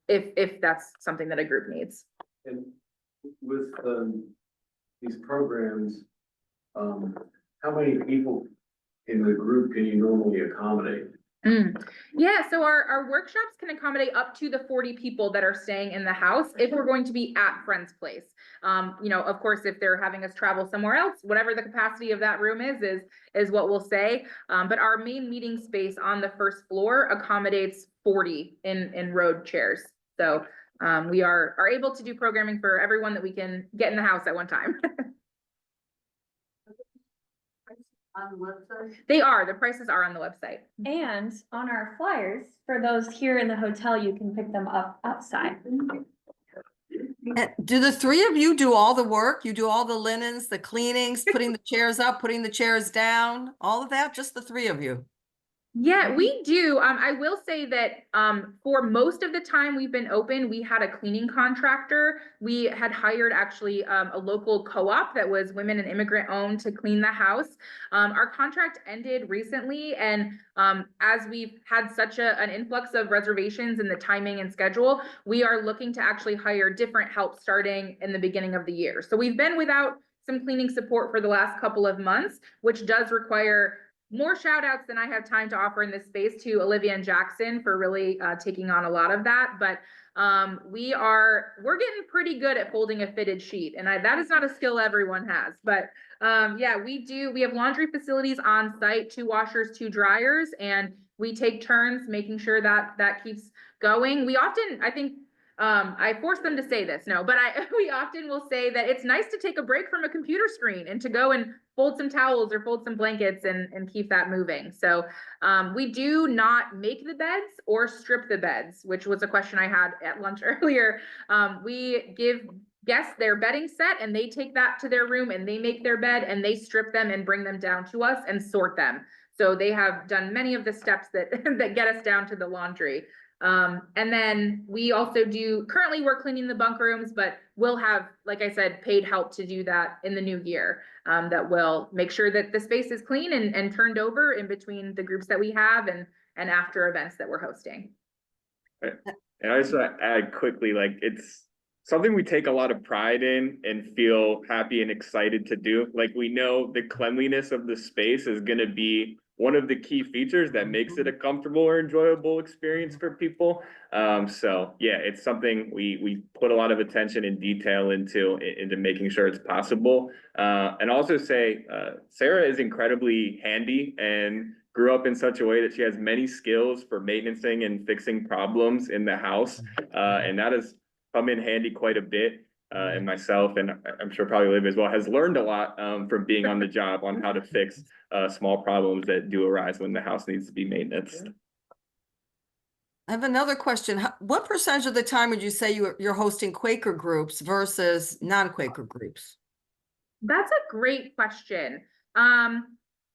if that's something that a group needs. And with these programs, how many people in the group can you normally accommodate? Yeah, so our workshops can accommodate up to the 40 people that are staying in the house if we're going to be at Friends Place. Of course, if they're having us travel somewhere else, whatever the capacity of that room is what we'll say. But our main meeting space on the first floor accommodates 40 in road chairs. So we are able to do programming for everyone that we can get in the house at one time. On the website? The prices are on the website. And on our flyers, for those here in the hotel, you can pick them up outside. Do the 3 of you do all the work? You do all the linens, the cleanings, putting the chairs up, putting the chairs down, all of that? Just the 3 of you? Yeah, we do. I will say that for most of the time we've been open, we had a cleaning contractor. We had hired actually a local co-op that was women and immigrant owned to clean the house. Our contract ended recently, and as we've had such an influx of reservations in the timing and schedule, we are looking to actually hire different help starting in the beginning of the year. So we've been without some cleaning support for the last couple of months, which does require more shout outs than I have time to offer in this space to Olivia and Jackson for really taking on a lot of that. But we're getting pretty good at folding a fitted sheet, and that is not a skill everyone has. But yeah, we have laundry facilities on site, 2 washers, 2 dryers, and we take turns making sure that that keeps going. We often, I think, I force them to say this, no, but we often will say that it's nice to take a break from a computer screen and to go and fold some towels or fold some blankets and keep that moving. So we do not make the beds or strip the beds, which was a question I had at lunch earlier. We give guests their bedding set and they take that to their room and they make their bed and they strip them and bring them down to us and sort them. So they have done many of the steps that that get us down to the laundry. And then we also currently we're cleaning the bunk rooms, but we'll have, like I said, paid help to do that in the new year. That will make sure that the space is clean and turned over in between the groups that we have and after events that we're hosting. Right. And I just want to add quickly, like it's something we take a lot of pride in and feel happy and excited to do. Like we know the cleanliness of the space is going to be one of the key features that makes it a comfortable or enjoyable experience for people. So yeah, it's something we put a lot of attention and detail into making sure it's possible. And also say, Sarah is incredibly handy and grew up in such a way that she has many skills for maintaining and fixing problems in the house. And that has come in handy quite a bit. And myself, and I'm sure probably Liv as well, has learned a lot from being on the job on how to fix small problems that do arise when the house needs to be maintained. I have another question. What percentage of the time would you say you're hosting Quaker groups versus non-Quaker groups? That's a great question.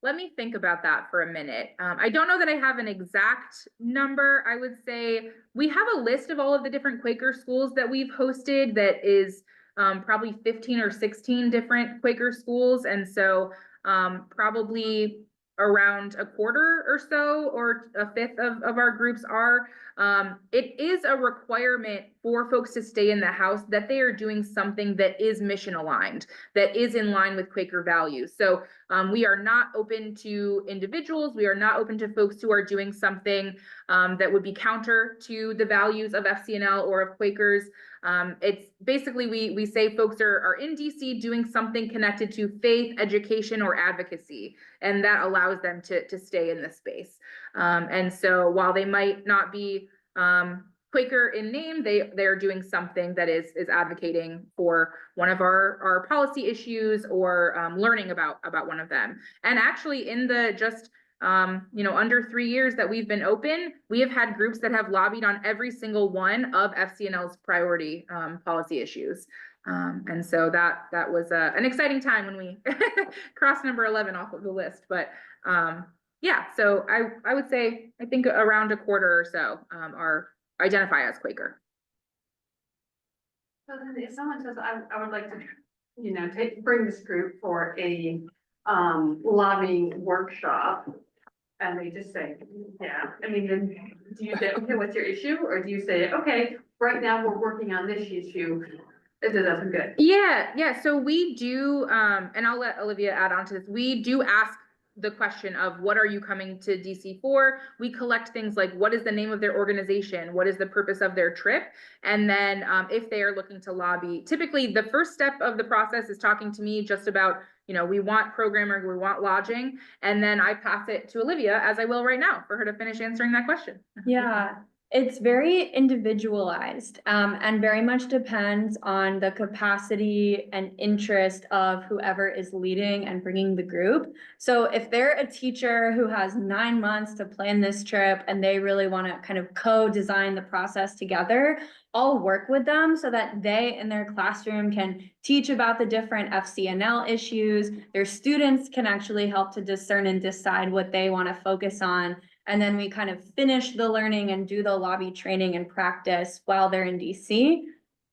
Let me think about that for a minute. I don't know that I have an exact number. I would say we have a list of all of the different Quaker schools that we've hosted that is probably 15 or 16 different Quaker schools. And so probably around a quarter or so, or a fifth of our groups are. It is a requirement for folks to stay in the house that they are doing something that is mission aligned, that is in line with Quaker values. So we are not open to individuals. We are not open to folks who are doing something that would be counter to the values of FCNL or of Quakers. It's basically, we say folks are in DC doing something connected to faith, education, or advocacy, and that allows them to stay in the space. And so while they might not be Quaker in name, they're doing something that is advocating for one of our policy issues or learning about one of them. And actually in the just under 3 years that we've been open, we have had groups that have lobbied on every single one of FCNL's priority policy issues. And so that was an exciting time when we crossed number 11 off of the list. But yeah, so I would say, I think around a quarter or so are identify as Quaker. So then if someone says, I would like to, bring this group for a lobbying workshop, and they just say, yeah, I mean, then do you say, okay, what's your issue? Or do you say, okay, right now we're working on this issue. Does that sound good? Yeah. So we do, and I'll let Olivia add on to this. We do ask the question of what are you coming to DC for? We collect things like what is the name of their organization? What is the purpose of their trip? And then if they are looking to lobby, typically the first step of the process is talking to me just about, we want programming, we want lodging. And then I pass it to Olivia, as I will right now, for her to finish answering that question. Yeah. It's very individualized and very much depends on the capacity and interest of whoever is leading and bringing the group. So if they're a teacher who has 9 months to plan this trip and they really want to kind of co-design the process together, I'll work with them so that they in their classroom can teach about the different FCNL issues. Their students can actually help to discern and decide what they want to focus on. And then we kind of finish the learning and do the lobby training and practice while they're in DC.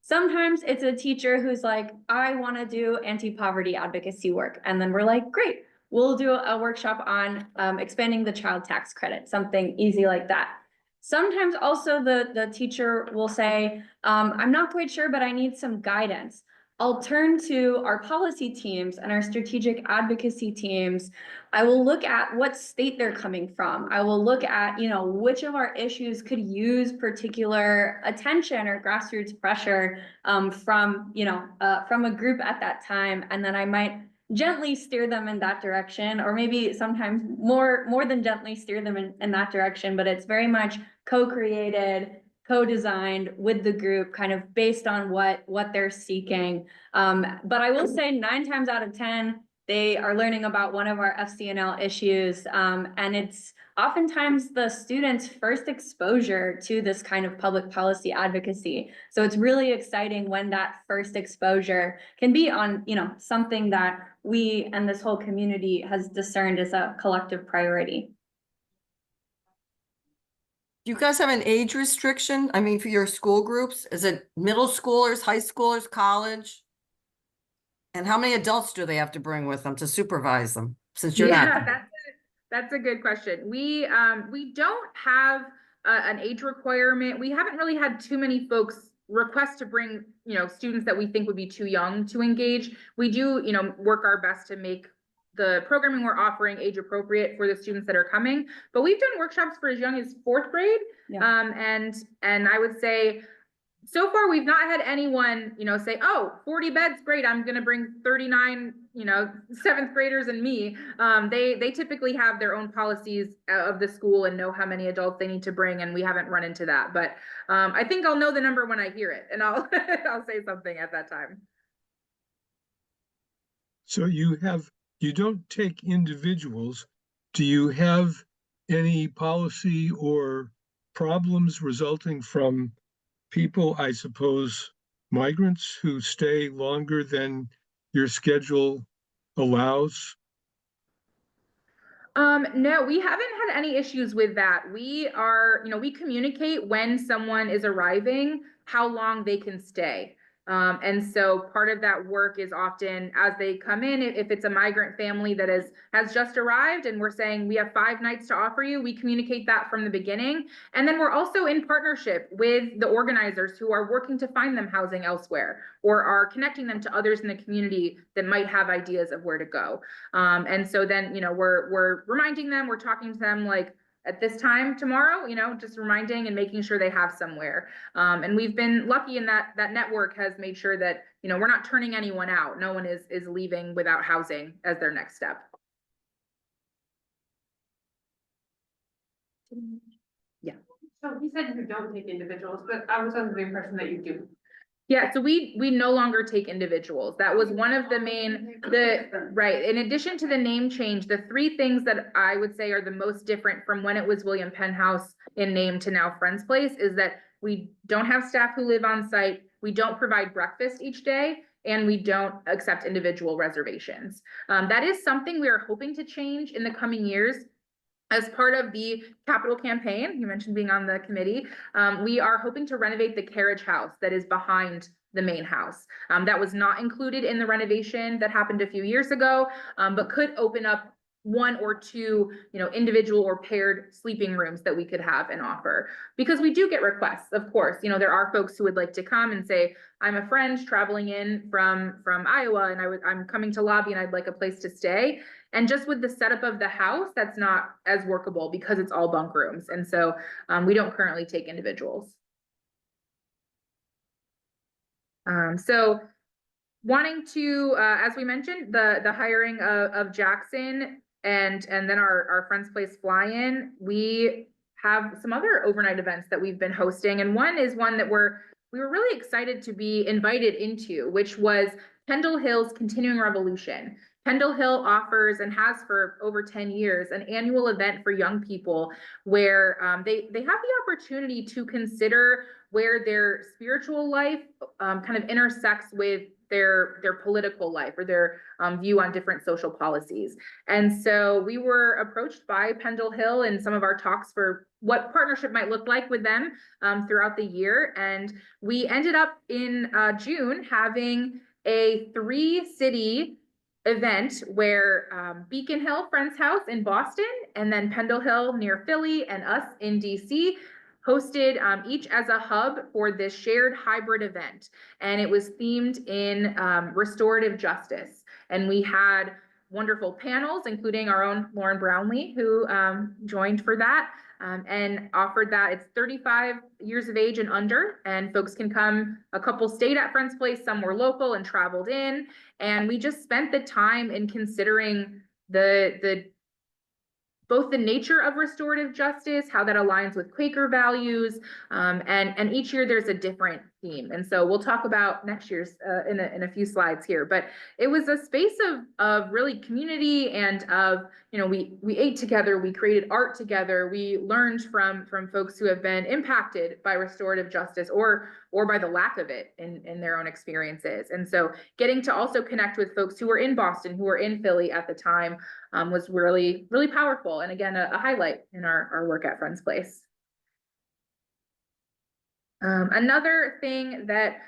Sometimes it's a teacher who's like, I want to do anti-poverty advocacy work. And then we're like, great, we'll do a workshop on expanding the child tax credit, something easy like that. Sometimes also the teacher will say, I'm not quite sure, but I need some guidance. I'll turn to our policy teams and our strategic advocacy teams. I will look at what state they're coming from. I will look at, which of our issues could use particular attention or grassroots pressure from a group at that time. And then I might gently steer them in that direction, or maybe sometimes more than gently steer them in that direction, but it's very much co-created, co-designed with the group, kind of based on what they're seeking. But I will say 9 times out of 10, they are learning about one of our FCNL issues. And it's oftentimes the students' first exposure to this kind of public policy advocacy. So it's really exciting when that first exposure can be on, something that we and this whole community has discerned as a collective priority. Do you guys have an age restriction? I mean, for your school groups, is it middle schoolers, high schoolers, college? And how many adults do they have to bring with them to supervise them, since you're not? That's a good question. We don't have an age requirement. We haven't really had too many folks request to bring, students that we think would be too young to engage. We do, work our best to make the programming we're offering age appropriate for the students that are coming. But we've done workshops for as young as 4th grade. Yeah. And I would say, so far, we've not had anyone, say, oh, 40 beds, great, I'm going to bring 39, 7th graders and me. They typically have their own policies of the school and know how many adults they need to bring, and we haven't run into that. But I think I'll know the number when I hear it, and I'll I'll say something at that time. So you don't take individuals. Do you have any policy or problems resulting from people, I suppose, migrants who stay longer than your schedule allows? No, we haven't had any issues with that. We are, we communicate when someone is arriving, how long they can stay. And so part of that work is often as they come in, if it's a migrant family that has just arrived and we're saying we have 5 nights to offer you, we communicate that from the beginning. And then we're also in partnership with the organizers who are working to find them housing elsewhere or are connecting them to others in the community that might have ideas of where to go. And so then, we're reminding them, we're talking to them like, at this time tomorrow, just reminding and making sure they have somewhere. And we've been lucky in that network has made sure that, we're not turning anyone out. No one is leaving without housing as their next step. Yeah. So he said you don't take individuals, but I was under the impression that you do. Yeah, so we no longer take individuals. That was one of the main, right. In addition to the name change, the 3 things that I would say are the most different from when it was William Penn House in name to now Friends Place is that we don't have staff who live on site. We don't provide breakfast each day, and we don't accept individual reservations. That is something we are hoping to change in the coming years. As part of the capital campaign, you mentioned being on the committee, we are hoping to renovate the carriage house that is behind the main house. That was not included in the renovation that happened a few years ago, but could open up 1 or 2, individual or paired sleeping rooms that we could have and offer. Because we do get requests, of course. There are folks who would like to come and say, I'm a friend traveling in from Iowa, and I'm coming to lobby and I'd like a place to stay. And just with the setup of the house, that's not as workable because it's all bunk rooms. And so we don't currently take individuals. So wanting to, as we mentioned, the hiring of Jackson and then our Friends Place fly-in, we have some other overnight events that we've been hosting. And one is one that we were really excited to be invited into, which was Kendall Hill's Continuing Revolution. Kendall Hill offers and has for over 10 years an annual event for young people where they have the opportunity to consider where their spiritual life kind of intersects with their political life or their view on different social policies. And so we were approached by Pendle Hill in some of our talks for what partnership might look like with them throughout the year. And we ended up in June having a 3-city event where Beacon Hill Friends House in Boston, and then Pendle Hill near Philly, and us in DC hosted each as a hub for this shared hybrid event. And it was themed in restorative justice. And we had wonderful panels, including our own Lauren Brownlee, who joined for that and offered that. It's 35 years of age and under, and folks can come. A couple stayed at Friends Place, some were local and traveled in. And we just spent the time in considering both the nature of restorative justice, how that aligns with Quaker values, and each year there's a different theme. And so we'll talk about next year's in a few slides here. But it was a space of really community and of, we ate together, we created art together, we learned from folks who have been impacted by restorative justice or by the lack of it in their own experiences. And so getting to also connect with folks who were in Boston, who were in Philly at the time, was really, really powerful. And again, a highlight in our work at Friends Place. Another thing that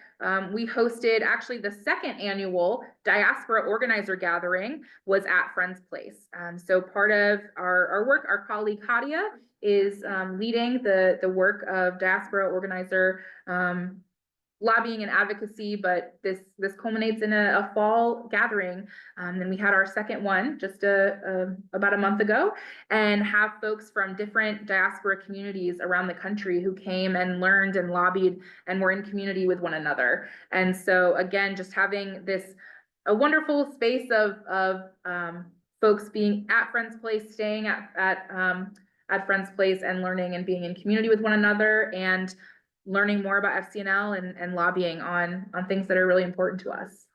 we hosted, actually the second annual Diaspora Organizer Gathering was at Friends Place. So part of our work, our colleague Hadia is leading the work of Diaspora Organizer lobbying and advocacy, but this culminates in a fall gathering. And we had our second one just about a month ago, and have folks from different diaspora communities around the country who came and learned and lobbied and were in community with one another. And so again, just having a wonderful space of folks being at Friends Place, staying at Friends Place and learning and being in community with one another, and learning more about FCNL and lobbying on things that are really important to us.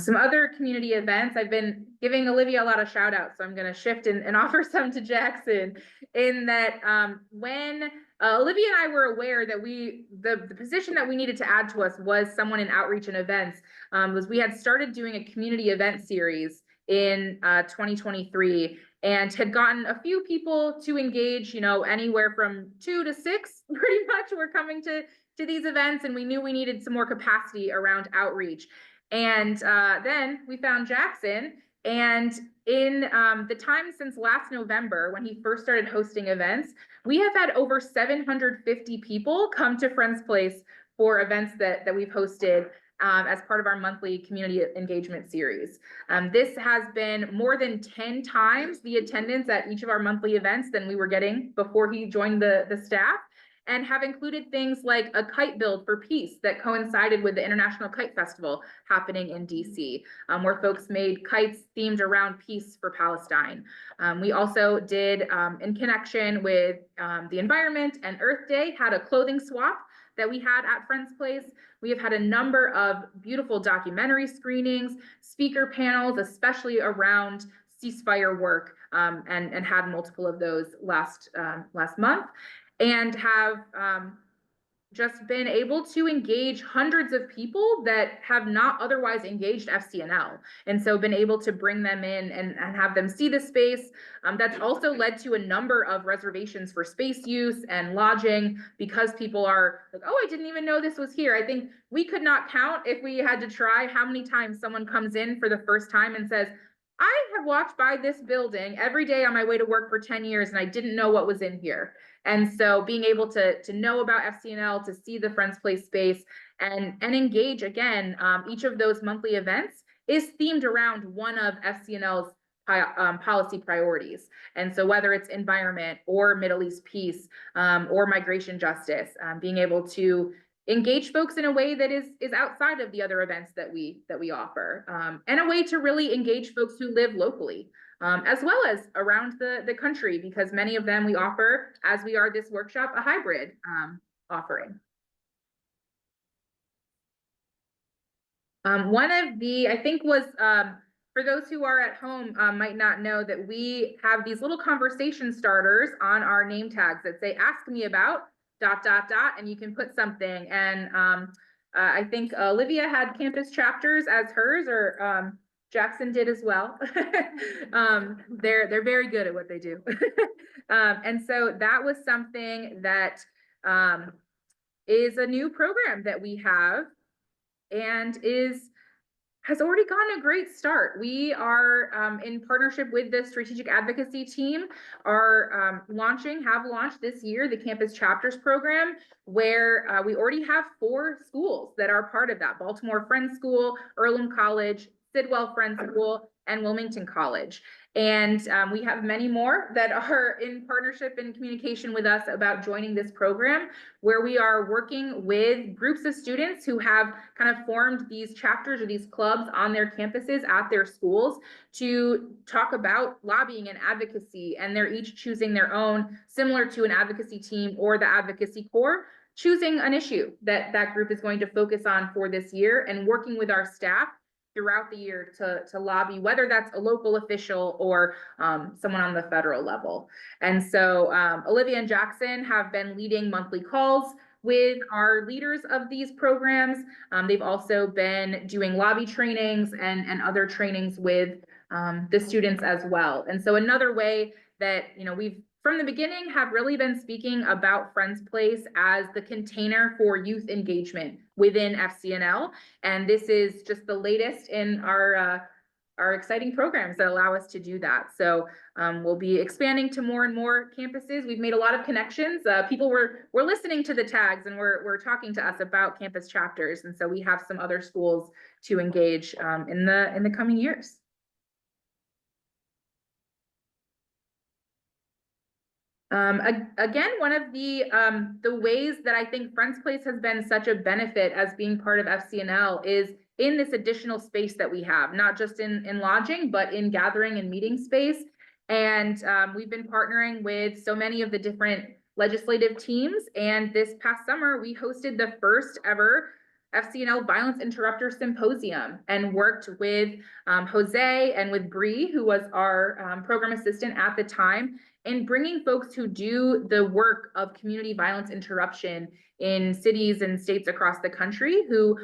Some other community events, I've been giving Olivia a lot of shout outs, so I'm going to shift and offer some to Jackson, in that when Olivia and I were aware that the position that we needed to add to us was someone in outreach and events, was we had started doing a community event series in 2023, and had gotten a few people to engage, anywhere from 2 to 6 pretty much were coming to these events, and we knew we needed some more capacity around outreach. And then we found Jackson, and in the time since last November, when he first started hosting events, we have had over 750 people come to Friends Place for events that we've hosted as part of our monthly community engagement series. This has been more than 10 times the attendance at each of our monthly events than we were getting before he joined the staff, and have included things like a kite build for peace that coincided with the International Kite Festival happening in DC, where folks made kites themed around peace for Palestine. We also did, in connection with the environment and Earth Day, had a clothing swap that we had at Friends Place. We have had a number of beautiful documentary screenings, speaker panels, especially around ceasefire work, and had multiple of those last month, and have just been able to engage hundreds of people that have not otherwise engaged FCNL. And so been able to bring them in and have them see the space. That's also led to a number of reservations for space use and lodging, because people are like, oh, I didn't even know this was here. I think we could not count, if we had to try, how many times someone comes in for the first time and says, I have walked by this building every day on my way to work for 10 years and I didn't know what was in here. And so being able to know about FCNL, to see the Friends Place space and engage again, each of those monthly events is themed around one of FCNL's policy priorities. And so whether it's environment or Middle East peace, or migration justice, being able to engage folks in a way that is outside of the other events that we offer, and a way to really engage folks who live locally, as well as around the country, because many of them we offer, as we are this workshop, a hybrid offering. One of the, I think was, for those who are at home might not know that we have these little conversation starters on our name tags that say, ask me about, and you can put something. And I think Olivia had campus chapters as hers, or Jackson did as well. They're very good at what they do. And so that was something that is a new program that we have, and has already gotten a great start. We are in partnership with the strategic advocacy team, are have launched this year the campus chapters program, where we already have 4 schools that are part of that: Baltimore Friends School, Earlham College, Sidwell Friends School, and Wilmington College. And we have many more that are in partnership and communication with us about joining this program, where we are working with groups of students who have kind of formed these chapters or these clubs on their campuses at their schools to talk about lobbying and advocacy. And they're each choosing their own, similar to an advocacy team or the advocacy corps, choosing an issue that that group is going to focus on for this year, and working with our staff throughout the year to lobby, whether that's a local official or someone on the federal level. And so Olivia and Jackson have been leading monthly calls with our leaders of these programs. They've also been doing lobby trainings and other trainings with the students as well. And so another way that, you know, we've from the beginning have really been speaking about Friends Place as the container for youth engagement within FCNL. And this is just the latest in our exciting programs that allow us to do that. So we'll be expanding to more and more campuses. We've made a lot of connections. People were listening to the tags and were talking to us about campus chapters. And so we have some other schools to engage in the coming years. Again, one of the ways that I think Friends Place has been such a benefit as being part of FCNL is in this additional space that we have, not just in lodging, but in gathering and meeting space. And we've been partnering with so many of the different legislative teams. And this past summer, we hosted the first ever FCNL Violence Interrupter Symposium, and worked with Jose and with Bree, who was our program assistant at the time, in bringing folks who do the work of community violence interruption in cities and states across the country, who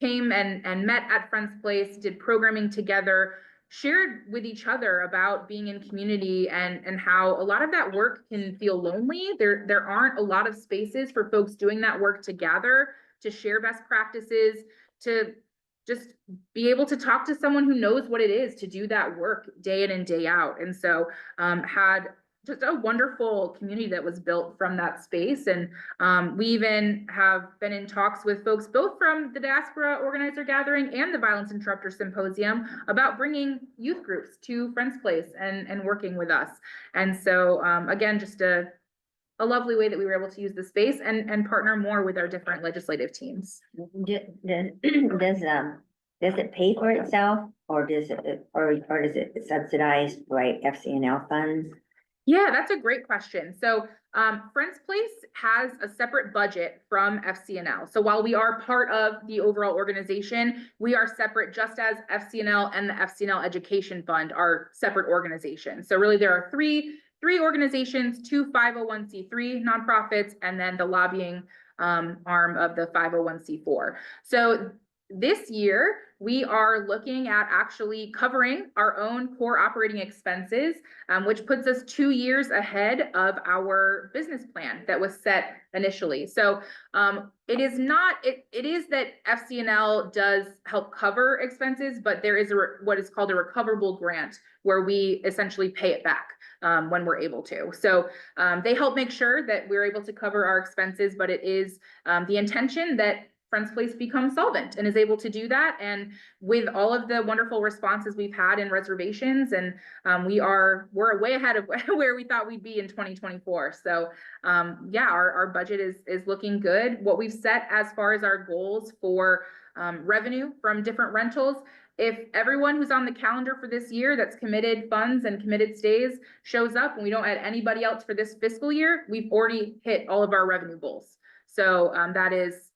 came and met at Friends Place, did programming together, shared with each other about being in community, and how a lot of that work can feel lonely. There aren't a lot of spaces for folks doing that work to gather, to share best practices, to just be able to talk to someone who knows what it is to do that work day in and day out. And so had just a wonderful community that was built from that space. And we even have been in talks with folks both from the Diaspora Organizer Gathering and the Violence Interrupter Symposium about bringing youth groups to Friends Place and working with us. And so again, just a lovely way that we were able to use the space and partner more with our different legislative teams. Does it pay for itself, or does it subsidize by FCNL funds? Yeah, that's a great question. So Friends Place has a separate budget from FCNL. So while we are part of the overall organization, we are separate, just as FCNL and the FCNL Education Fund are separate organizations. So really there are three organizations, 2 501c3 nonprofits, and then the lobbying arm of the 501c4. So this year, we are looking at actually covering our own core operating expenses, which puts us 2 years ahead of our business plan that was set initially. So it is that FCNL does help cover expenses, but there is what is called a recoverable grant, where we essentially pay it back when we're able to. So they help make sure that we're able to cover our expenses, but it is the intention that Friends Place becomes solvent and is able to do that. And with all of the wonderful responses we've had in reservations, and we're way ahead of where we thought we'd be in 2024. So yeah, our budget is looking good. What we've set as far as our goals for revenue from different rentals, if everyone who's on the calendar for this year that's committed funds and committed stays shows up, and we don't add anybody else for this fiscal year, we've already hit all of our revenue goals. So that is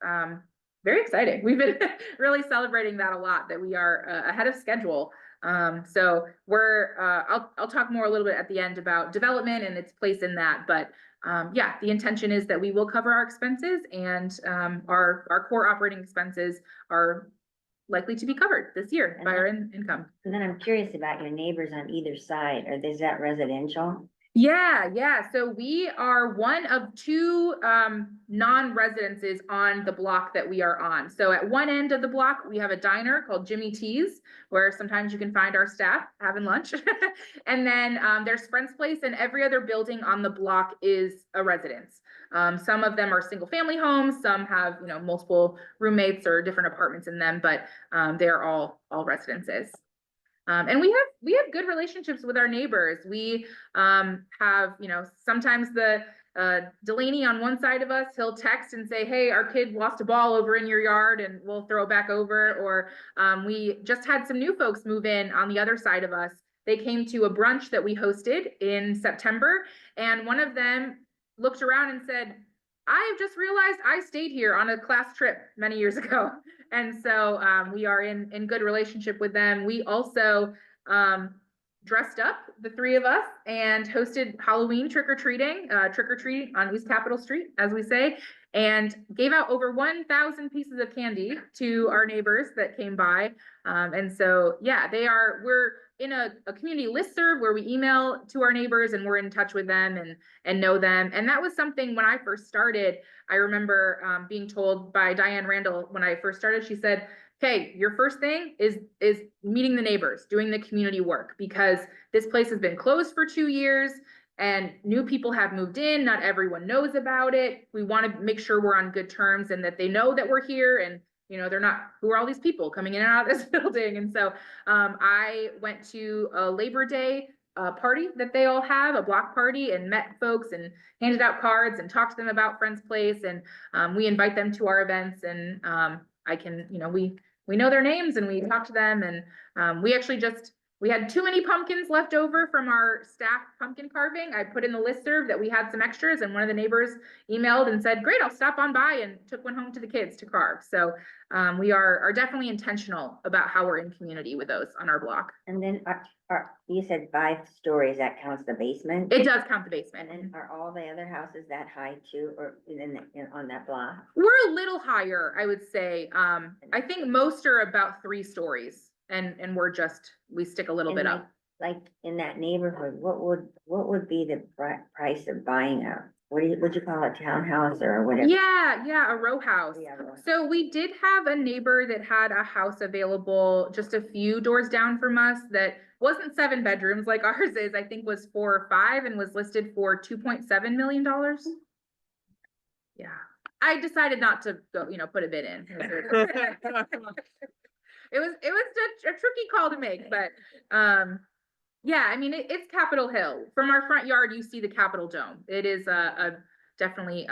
very exciting. We've been really celebrating that a lot, that we are ahead of schedule So I'll talk more a little bit at the end about development and its place in that, but yeah, the intention is that we will cover our expenses, and our core operating expenses are likely to be covered this year by our income. And then I'm curious about your neighbors on either side, or is that residential? Yeah. So we are one of two non-residences on the block that we are on. So at one end of the block, we have a diner called Jimmy T's, where sometimes you can find our staff having lunch. And then there's Friend's Place, and every other building on the block is a residence. Some of them are single family homes, some have, you know, multiple roommates or different apartments in them, but they're all residences. And we have good relationships with our neighbors. We have, you know, sometimes the Delaney on one side of us, he'll text and say, hey, our kid lost a ball over in your yard, and we'll throw it back over. Or we just had some new folks move in on the other side of us. They came to a brunch that we hosted in September, and one of them looked around and said, I've just realized I stayed here on a class trip many years ago. And so we are in good relationship with them. We also dressed up, the three of us, and hosted Halloween trick-or-treating on East Capitol Street, as we say, and gave out over 1,000 pieces of candy to our neighbors that came by. And so, yeah, we're in a community listserv where we email to our neighbors, and we're in touch with them and know them. And that was something when I first started, I remember being told by Diane Randall when I first started, she said, okay, your first thing is meeting the neighbors, doing the community work, because this place has been closed for 2 years and new people have moved in. Not everyone knows about it. We want to make sure we're on good terms and that they know that we're here, and you know, they're not, who are all these people coming in and out of this building? And so I went to a Labor Day party that they all have, a block party, and met folks and handed out cards and talked to them about Friend's Place. And we invite them to our events, and I can, you know, we know their names and we talk to them. And we had too many pumpkins left over from our staff pumpkin carving. I put in the listserv that we had some extras, and one of the neighbors emailed and said, great, I'll stop on by, and took one home to the kids to carve. So we are definitely intentional about how we're in community with those on our block. And then you said 5 stories, that counts the basement? It does count the basement. And then are all the other houses that high too, or on that block? We're a little higher, I would say. I think most are about 3 stories, and we stick a little bit up. Like in that neighborhood, what would be the price of buying would you call it, townhouse or whatever? Yeah, a row house. Yeah, row house. So we did have a neighbor that had a house available just a few doors down from us that wasn't 7 bedrooms like ours is, I think was 4 or 5, and was listed for $2.7 million. Yeah, I decided not to go, put a bid in. It was a tricky call to make, but yeah, I mean, it's Capitol Hill. From our front yard, you see the Capitol Dome. It is a definitely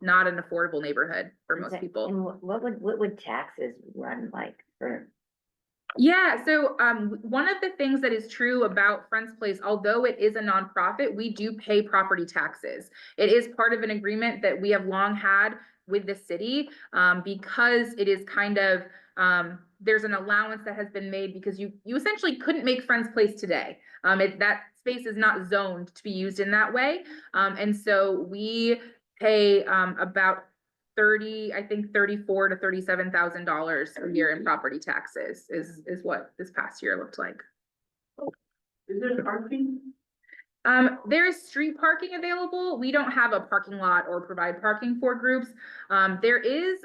not an affordable neighborhood for most people. And what would taxes run like for? Yeah, so one of the things that is true about Friend's Place, although it is a nonprofit, we do pay property taxes. It is part of an agreement that we have long had with the city, because it is kind of, there's an allowance that has been made because you essentially couldn't make Friend's Place today. That space is not zoned to be used in that way. And so we pay about $34,000 to $37,000 a year in property taxes is what this past year looked like. Is there parking? There is street parking available. We don't have a parking lot or provide parking for groups. There is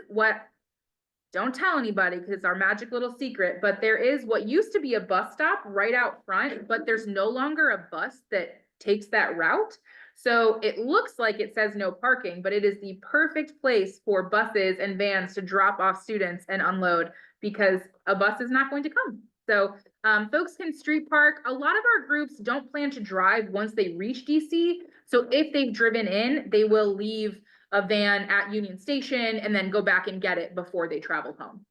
don't tell anybody because it's our magic little secret, but there is what used to be a bus stop right out front, but there's no longer a bus that takes that route. So it looks like it says no parking, but it is the perfect place for buses and vans to drop off students and unload because a bus is not going to come. So folks can street park. A lot of our groups don't plan to drive once they reach DC. So if they've driven in, they will leave a van at Union Station and then go back and get it before they travel home.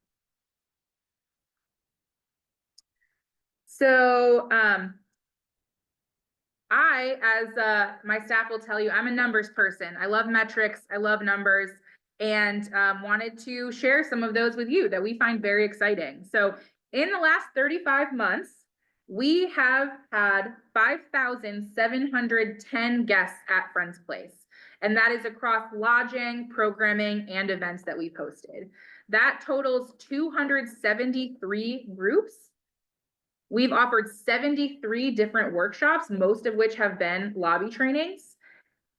So as my staff will tell you, I'm a numbers person. I love metrics, I love numbers, and wanted to share some of those with you that we find very exciting. So in the last 35 months, we have had 5,710 guests at Friends Place. And that is across lodging, programming, and events that we've hosted. That totals 273 groups. We've offered 73 different workshops, most of which have been lobby trainings,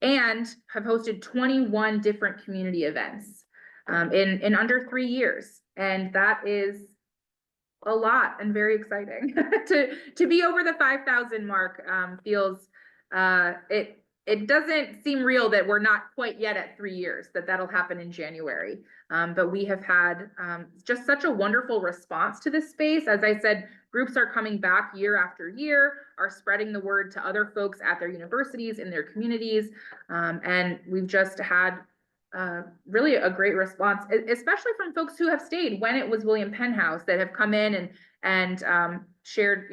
and have hosted 21 different community events in under 3 years. And that is a lot and very exciting. to be over the 5,000 mark feels it doesn't seem real that we're not quite yet at 3 years, that'll happen in January. But we have had just such a wonderful response to this space. As I said, groups are coming back year after year, are spreading the word to other folks at their universities, in their communities. And we've just had really a great response, especially from folks who have stayed when it was William Penn House, that have come in and shared,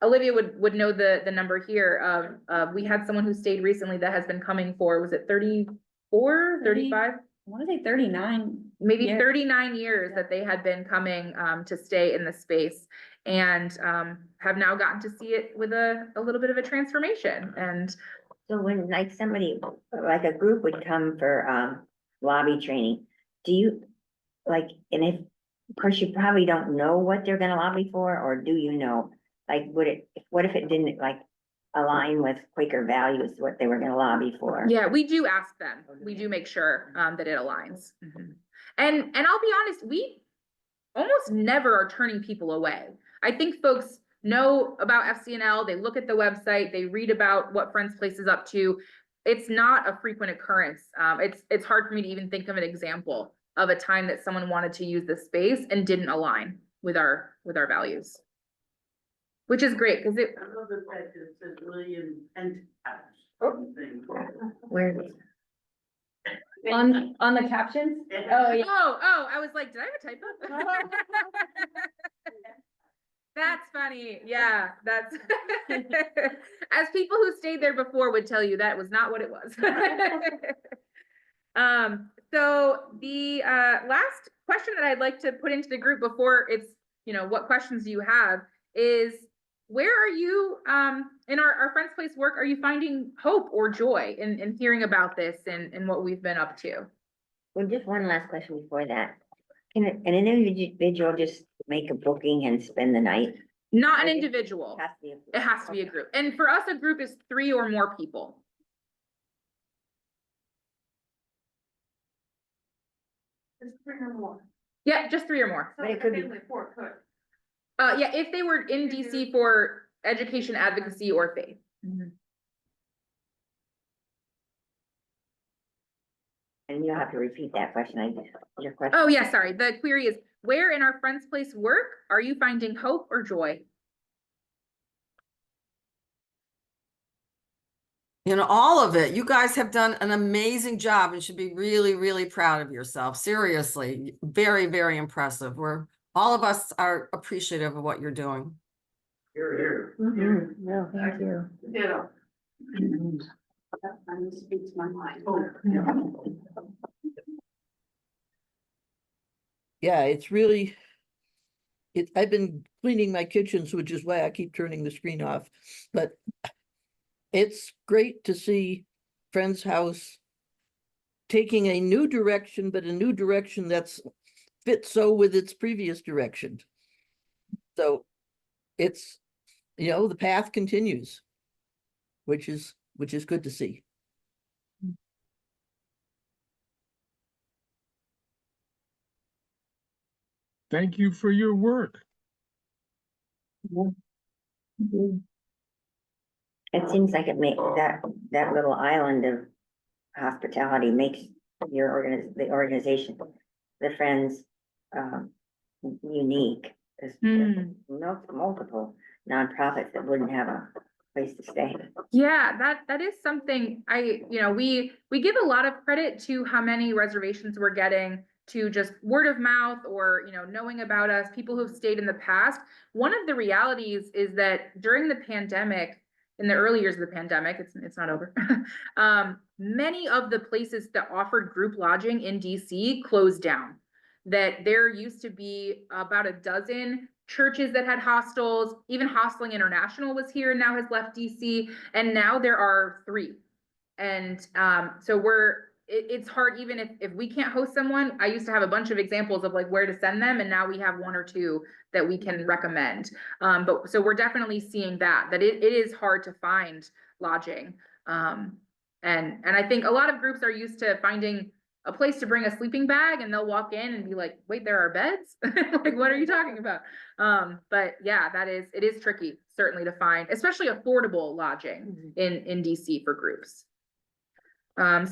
Olivia would know the number here of we had someone who stayed recently that has been coming for, was it 34, 35? I want to say 39. Maybe years. 39 years that they had been coming to stay in the space, and have now gotten to see it with a little bit of a transformation. And So when like somebody, like a group would come for lobby training, do you like, and if, of course, you probably don't know what they're gonna lobby for, or do you know? Like, what if it didn't like align with Quaker values, what they were gonna lobby for? yeah, we do ask them. We do make sure that it aligns. And I'll be honest, we almost never are turning people away. I think folks know about FCNL, they look at the website, they read about what Friends Place is up to. It's not a frequent occurrence. It's hard for me to even think of an example of a time that someone wanted to use this space and didn't align with our values. Which is great, because it, I love the fact that it says William and House. Where is it? On the captions? Oh, yeah. oh, I was like, did I have a typo? That's funny. Yeah, that's as people who stayed there before would tell you, that was not what it was. So the last question that I'd like to put into the group before it's, what questions do you have, is where are you in our Friends Place work? Are you finding hope or joy in hearing about this and what we've been up to? Well, just one last question before that. Can an individual just make a booking and spend the night? Not an individual. Has to be a group. It has to be a group. And for us, a group is 3 or more people. Just 3 or more. Yeah, just 3 or more. But it could be- Family of 4 could. Yeah, if they were in DC for education, advocacy, or faith. And you'll have to repeat that question. Your question. Oh, yeah, sorry. The query is, where in our Friends Place work are you finding hope or joy? All of it. You guys have done an amazing job and should be really, really proud of yourself. Seriously, very, very impressive. All of us are appreciative of what you're doing. Here. Yeah, thank you. Yeah. That kind of speaks my mind. Yeah, it's really, I've been cleaning my kitchens, which is why I keep turning the screen off, but it's great to see Friends House taking a new direction, but a new direction that's fits so with its previous direction. So it's, the path continues, which is good to see. Thank you for your work. It seems like it makes that little island of hospitality makes the organization, the Friends, unique. There's multiple nonprofits that wouldn't have a place to stay. Yeah, that is something we give a lot of credit to how many reservations we're getting, to just word of mouth or, knowing about us, people who've stayed in the past. One of the realities is that during the pandemic, in the early years of the pandemic, it's not over. Many of the places that offered group lodging in DC closed down. That there used to be about a dozen churches that had hostels. Even Hosteling International was here and now has left DC, and now there are 3. And so it's hard, even if we can't host someone. I used to have a bunch of examples of like where to send them, and now we have 1 or 2 that we can recommend. But so we're definitely seeing that it is hard to find lodging. And I think a lot of groups are used to finding a place to bring a sleeping bag, and they'll walk in and be like, wait, there are beds? Like, what are you talking about? But yeah, it is tricky, certainly, to find, especially affordable lodging in DC for groups.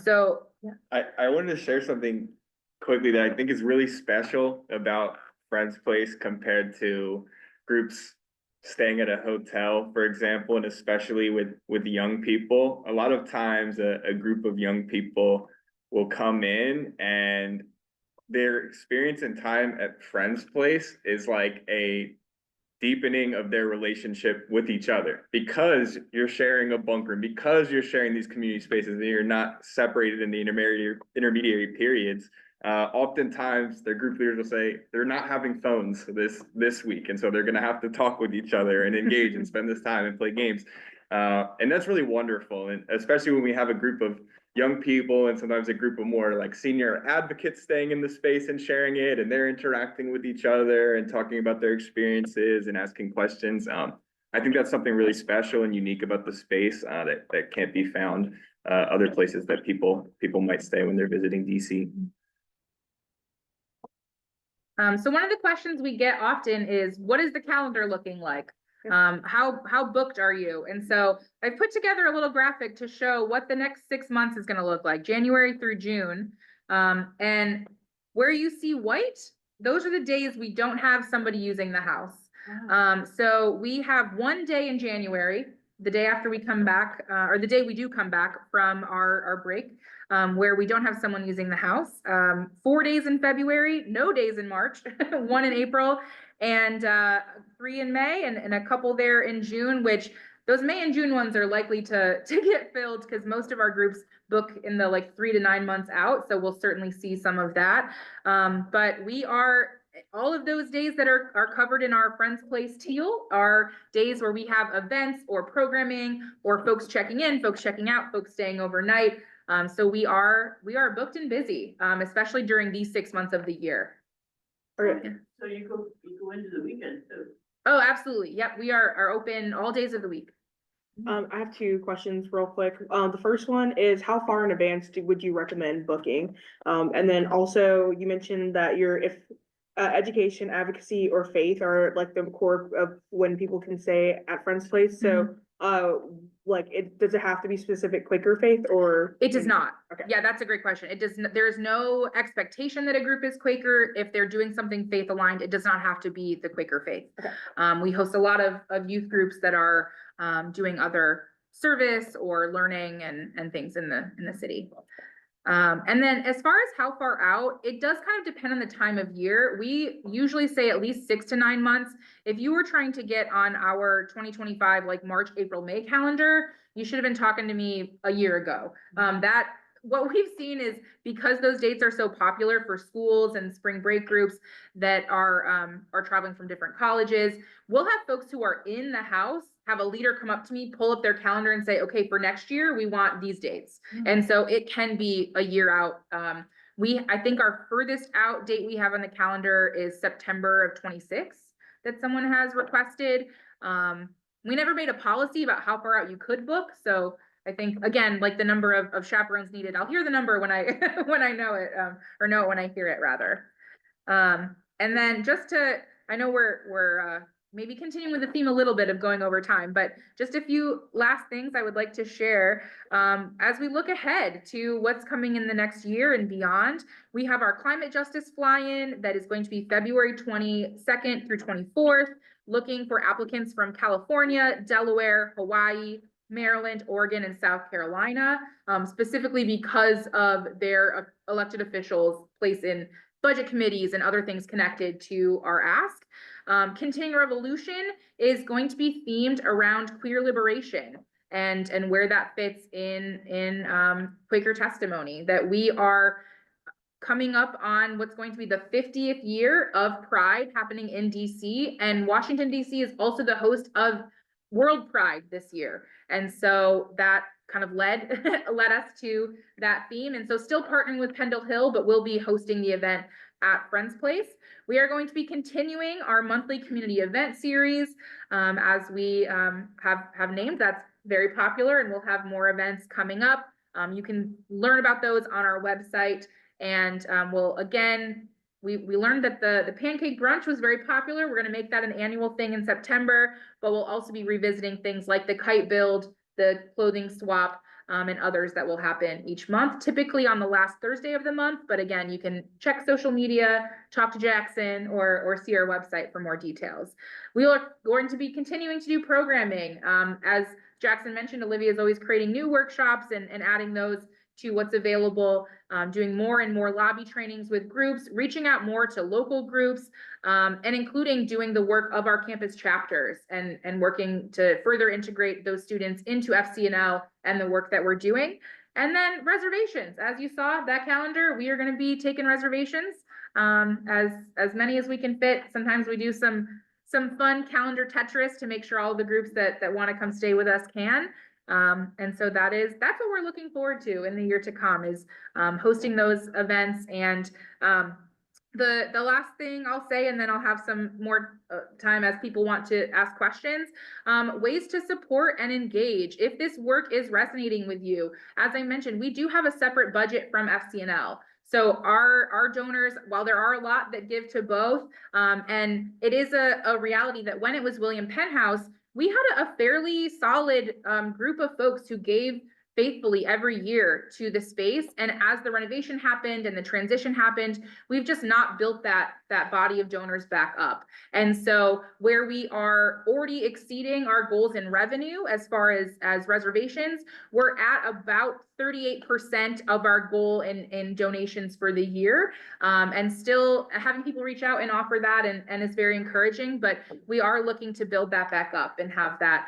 So yeah. I wanted to share something quickly that I think is really special about Friend's Place compared to groups staying at a hotel, for example, and especially with young people. A lot of times a group of young people will come in, and their experience and time at Friend's Place is like a deepening of their relationship with each other, because you're sharing a bunk room, because you're sharing these community spaces, and you're not separated in the intermediary periods. Oftentimes their group leaders will say they're not having phones this week, and so they're going to have to talk with each other and engage and spend this time and play games. And that's really wonderful, and especially when we have a group of young people and sometimes a group of more like senior advocates staying in the space and sharing it, and they're interacting with each other and talking about their experiences and asking questions. I think that's something really special and unique about the space that can't be found other places that people might stay when they're visiting DC. So one of the questions we get often is, what is the calendar looking like? How booked are you? And so I put together a little graphic to show what the next 6 months is going to look like, January through June. And where you see white, those are the days we don't have somebody using the house. So we have 1 day in January, the day after we come back, or the day we do come back from our break, where we don't have someone using the house. 4 days in February, no days in March, 1 in April, and 3 in May, and a couple there in June, which those May and June ones are likely to get filled because most of our groups book in the like 3 to 9 months out. So we'll certainly see some of that. But we are, all of those days that are covered in our Friend's Place teal are days where we have events or programming or folks checking in, folks checking out, folks staying overnight. So we are booked and busy, especially during these 6 months of the year. Okay. So you go into the weekend too? Oh, absolutely. Yep. We are open all days of the week. I have 2 questions real quick. The first one is, how far in advance would you recommend booking? And then also you mentioned that if education, advocacy, or faith are like the core of when people can stay at Friend's Place. So does it have to be specific Quaker faith, or? It does not. Okay. Yeah, that's a great question. There is no expectation that a group is Quaker. If they're doing something faith aligned, it does not have to be the Quaker faith. Okay. We host a lot of youth groups that are doing other service or learning and things in the city. And then as far as how far out, it does kind of depend on the time of year. We usually say at least 6 to 9 months. If you were trying to get on our 2025, like March, April, May calendar, you should have been talking to me a year ago. What we've seen is, because those dates are so popular for schools and spring break groups that are traveling from different colleges, we'll have folks who are in the house have a leader come up to me, pull up their calendar and say, okay, for next year, we want these dates. And so it can be a year out. I think our furthest out date we have on the calendar is September of 26 that someone has requested. We never made a policy about how far out you could book. So I think, again, like the number of chaperones needed, I'll hear the number when I when I know it, or know it when I hear it, rather. And then I know we're maybe continuing with the theme a little bit of going over time, but just a few last things I would like to share. As we look ahead to what's coming in the next year and beyond, we have our climate justice fly-in that is going to be February 22nd through 24th, looking for applicants from California, Delaware, Hawaii, Maryland, Oregon, and South Carolina, specifically because of their elected officials' place in budget committees and other things connected to our ask. Continuing Revolution is going to be themed around queer liberation and where that fits in Quaker testimony, that we are coming up on what's going to be the 50th year of Pride happening in DC, and Washington, DC is also the host of World Pride this year. And so that kind of led us to that theme. And so still partnering with Pendle Hill, but we'll be hosting the event at Friends Place. We are going to be continuing our monthly community event series, as we have named. That's very popular, and we'll have more events coming up. You can learn about those on our website. And we learned that the pancake brunch was very popular. We're going to make that an annual thing in September, but we'll also be revisiting things like the kite build, the clothing swap, and others that will happen each month, typically on the last Thursday of the month. But again, you can check social media, talk to Jackson, or see our website for more details. We are going to be continuing to do programming. As Jackson mentioned, Olivia is always creating new workshops and adding those to what's available, doing more and more lobby trainings with groups, reaching out more to local groups, and including doing the work of our campus chapters and working to further integrate those students into FCNL and the work that we're doing. And then reservations, as you saw that calendar, we are going to be taking reservations, as many as we can fit. Sometimes we do some fun calendar Tetris to make sure all the groups that want to come stay with us can. And so that's what we're looking forward to in the year to come, is hosting those events. And the last thing I'll say, and then I'll have some more time as people want to ask questions, ways to support and engage. If this work is resonating with you, as I mentioned, we do have a separate budget from FCNL. So our donors, while there are a lot that give to both, and it is a reality that when it was William Penn House, we had a fairly solid group of folks who gave faithfully every year to the space. And as the renovation happened and the transition happened, we've just not built that body of donors back up. And so where we are already exceeding our goals in revenue as far as reservations, we're at about 38% of our goal in donations for the year, and still having people reach out and offer that, and it's very encouraging. But we are looking to build that back up and have that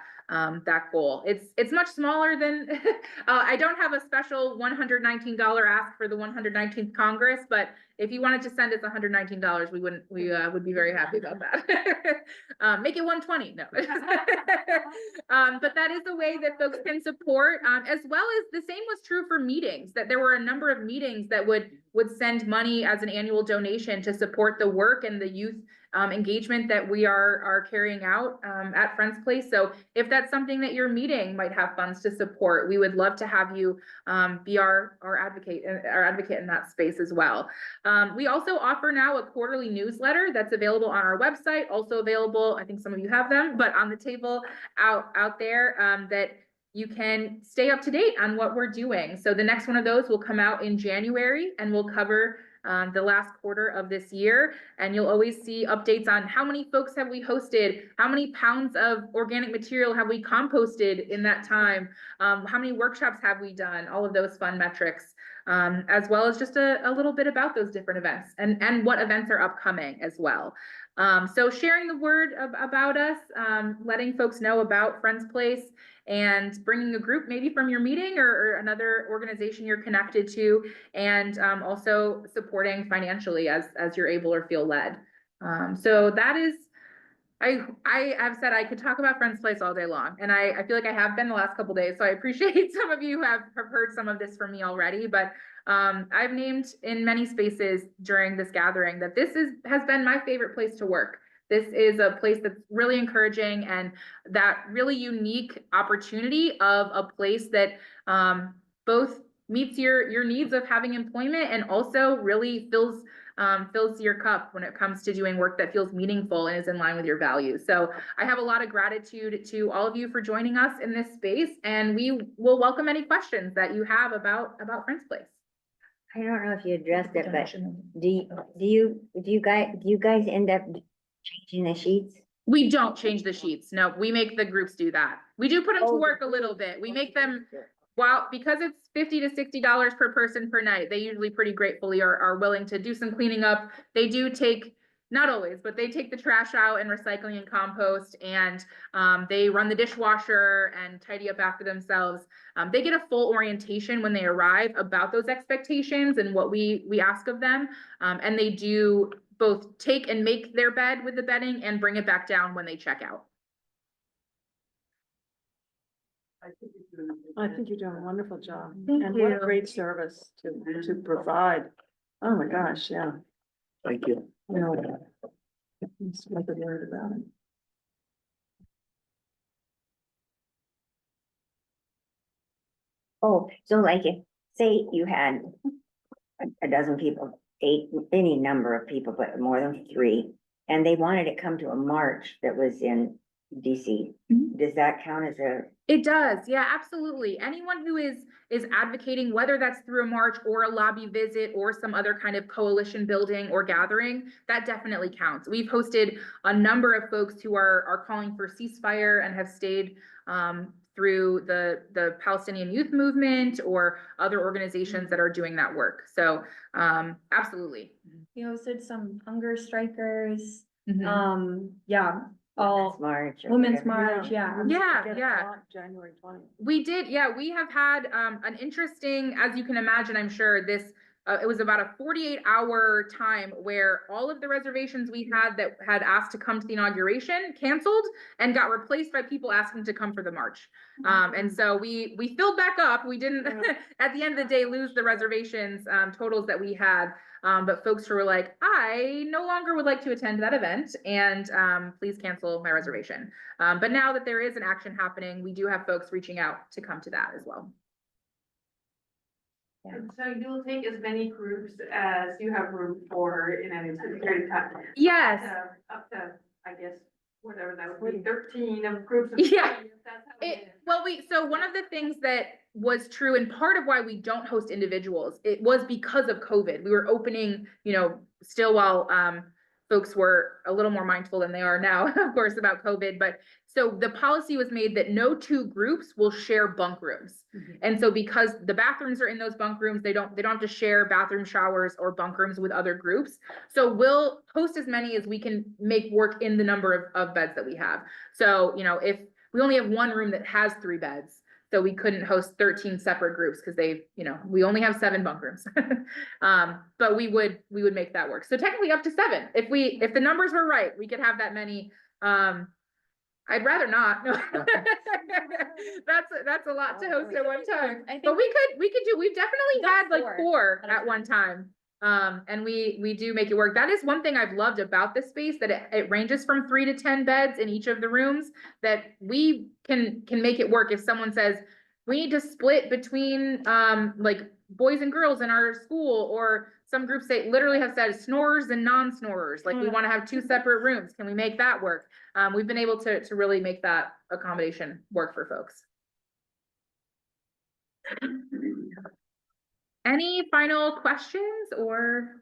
goal. It's much smaller than I don't have a special $119 ask for the 119th Congress, but if you wanted to send us $119, we would be very happy about that. Make it 120, no. But that is a way that folks can support, as well as the same was true for meetings, that there were a number of meetings that would send money as an annual donation to support the work and the youth engagement that we are carrying out at Friends Place. So if that's something that your meeting might have funds to support, we would love to have you be our advocate in that space as well. We also offer now a quarterly newsletter that's available on our website, also available, I think some of you have them, but on the table out there, that you can stay up to date on what we're doing. So the next one of those will come out in January, and we'll cover the last quarter of this year. And you'll always see updates on how many folks have we hosted, how many pounds of organic material have we composted in that time, how many workshops have we done, all of those fun metrics, as well as just a little bit about those different events and what events are upcoming as well. So sharing the word about us, letting folks know about Friends Place, and bringing a group maybe from your meeting or another organization you're connected to, and also supporting financially as you're able or feel led. So that is, I have said I could talk about Friends Place all day long, and I feel like I have been the last couple days. So I appreciate some of you who have heard some of this from me already, but I've named in many spaces during this gathering that this has been my favorite place to work. This is a place that's really encouraging, and that really unique opportunity of a place that both meets your needs of having employment and also really fills your cup when it comes to doing work that feels meaningful and is in line with your values. So I have a lot of gratitude to all of you for joining us in this space, and we will welcome any questions that you have about Friends Place. I don't know if you addressed it, but do you guys end up changing the sheets? We don't change the sheets. No, we make the groups do that. We do put them to work a little bit. We make them, well, because it's $50 to $60 per person per night, they usually pretty gratefully are willing to do some cleaning up. They do take not always, but they take the trash out and recycling and compost, and they run the dishwasher and tidy up after themselves. They get a full orientation when they arrive about those expectations and what we ask of them. And they do both take and make their bed with the bedding and bring it back down when they check out. I think you're doing a wonderful job. Thank And what a you. great service to provide. Oh my gosh, yeah. Thank you. Really. Spread the word about it. Oh, so like if, say you had a dozen people, 8, any number of people, but more than 3, and they wanted to come to a march that was in DC, does that count as a? It does, yeah, absolutely. Anyone who is advocating, whether that's through a march or a lobby visit or some other kind of coalition building or gathering, that definitely counts. We've hosted a number of folks who are calling for ceasefire and have stayed through the Palestinian Youth Movement or other organizations that are doing that work. So absolutely. We hosted some hunger strikers. Mhm. Yeah, Women's all March. or Women's whatever. March, yeah. Yeah, Get it yeah. on January 20th. We did, yeah, we have had an interesting, as you can imagine, I'm sure, this it was about a 48-hour time where all of the reservations we had that had asked to come to the inauguration canceled and got replaced by people asking to come for the march. And so we filled back up. We didn't at the end of the day lose the reservations totals that we had. But folks who were like, I no longer would like to attend that event, and please cancel my reservation. But now that there is an action happening, we do have folks reaching out to come to that as well. And so you'll take as many groups as you have room for in any period of time? Yes. Up to, I guess, whatever that would be, 13 of groups. Of Yeah. 20, if that's how it is. Well, so one of the things that was true, and part of why we don't host individuals, it was because of COVID. We were opening, still while folks were a little more mindful than they are now, of course, about COVID. But so the policy was made that no 2 groups will share bunk rooms. And so because the bathrooms are in those bunk rooms, they don't have to share bathroom showers or bunk rooms with other groups. So we'll host as many as we can make work in the number of beds that we have. So, if we only have one room that has 3 beds, so we couldn't host 13 separate groups because we only have 7 bunk rooms. But we would make that work. So technically up to 7. If the numbers were right, we could have that many. I'd rather not. No. That's a lot to host at one time. But we've definitely had like 4 at one time. And we do make it work. That is one thing I've loved about this space, that it ranges from 3 to 10 beds in each of the rooms, that we can make it work. If someone says we need to split between like boys and girls in our school, or some groups literally have said snorers and non-snorers, like we want to have 2 separate rooms. Can we make that work? We've been able to really make that accommodation work for folks. Any final questions or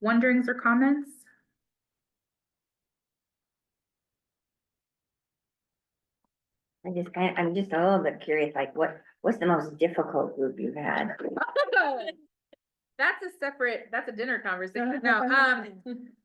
wonderings or comments? I'm just a little bit curious, like what's the most difficult group you've had? That's a dinner conversation. No,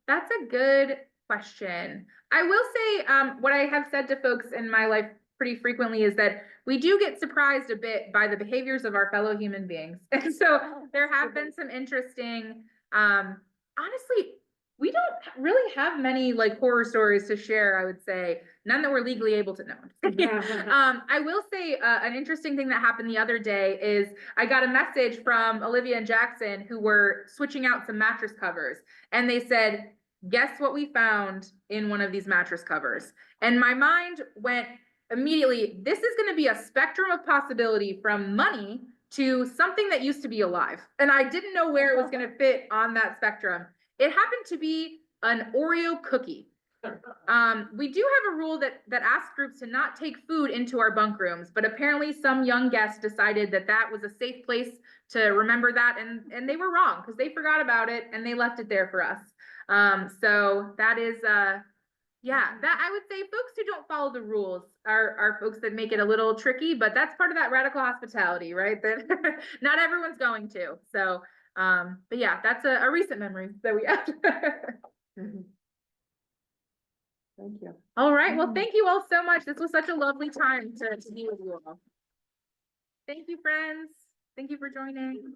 that's a good question. I will say, what I have said to folks in my life pretty frequently is that we do get surprised a bit by the behaviors of our fellow human beings. And so there have been some interesting, honestly, we don't really have many like horror stories to share, I would say. None that we're legally able to know. I will say an interesting thing that happened the other day is I got a message from Olivia and Jackson, who were switching out some mattress covers. And they said, guess what we found in one of these mattress covers? And my mind went immediately, this is going to be a spectrum of possibility from money to something that used to be alive. And I didn't know where it was going to fit on that spectrum. It happened to be an Oreo cookie. We do have a rule that asks groups to not take food into our bunk rooms, but apparently some young guests decided that was a safe place to remember that, and they were wrong because they forgot about it and they left it there for us. So that is that I would say folks who don't follow the rules are folks that make it a little tricky, but that's part of that radical hospitality, right? That not everyone's going to. So but yeah, that's a recent memory that we have. Thank you. All right, well, thank you all so much. This was such a lovely time to be with you all. Thank you, friends. Thank you for joining.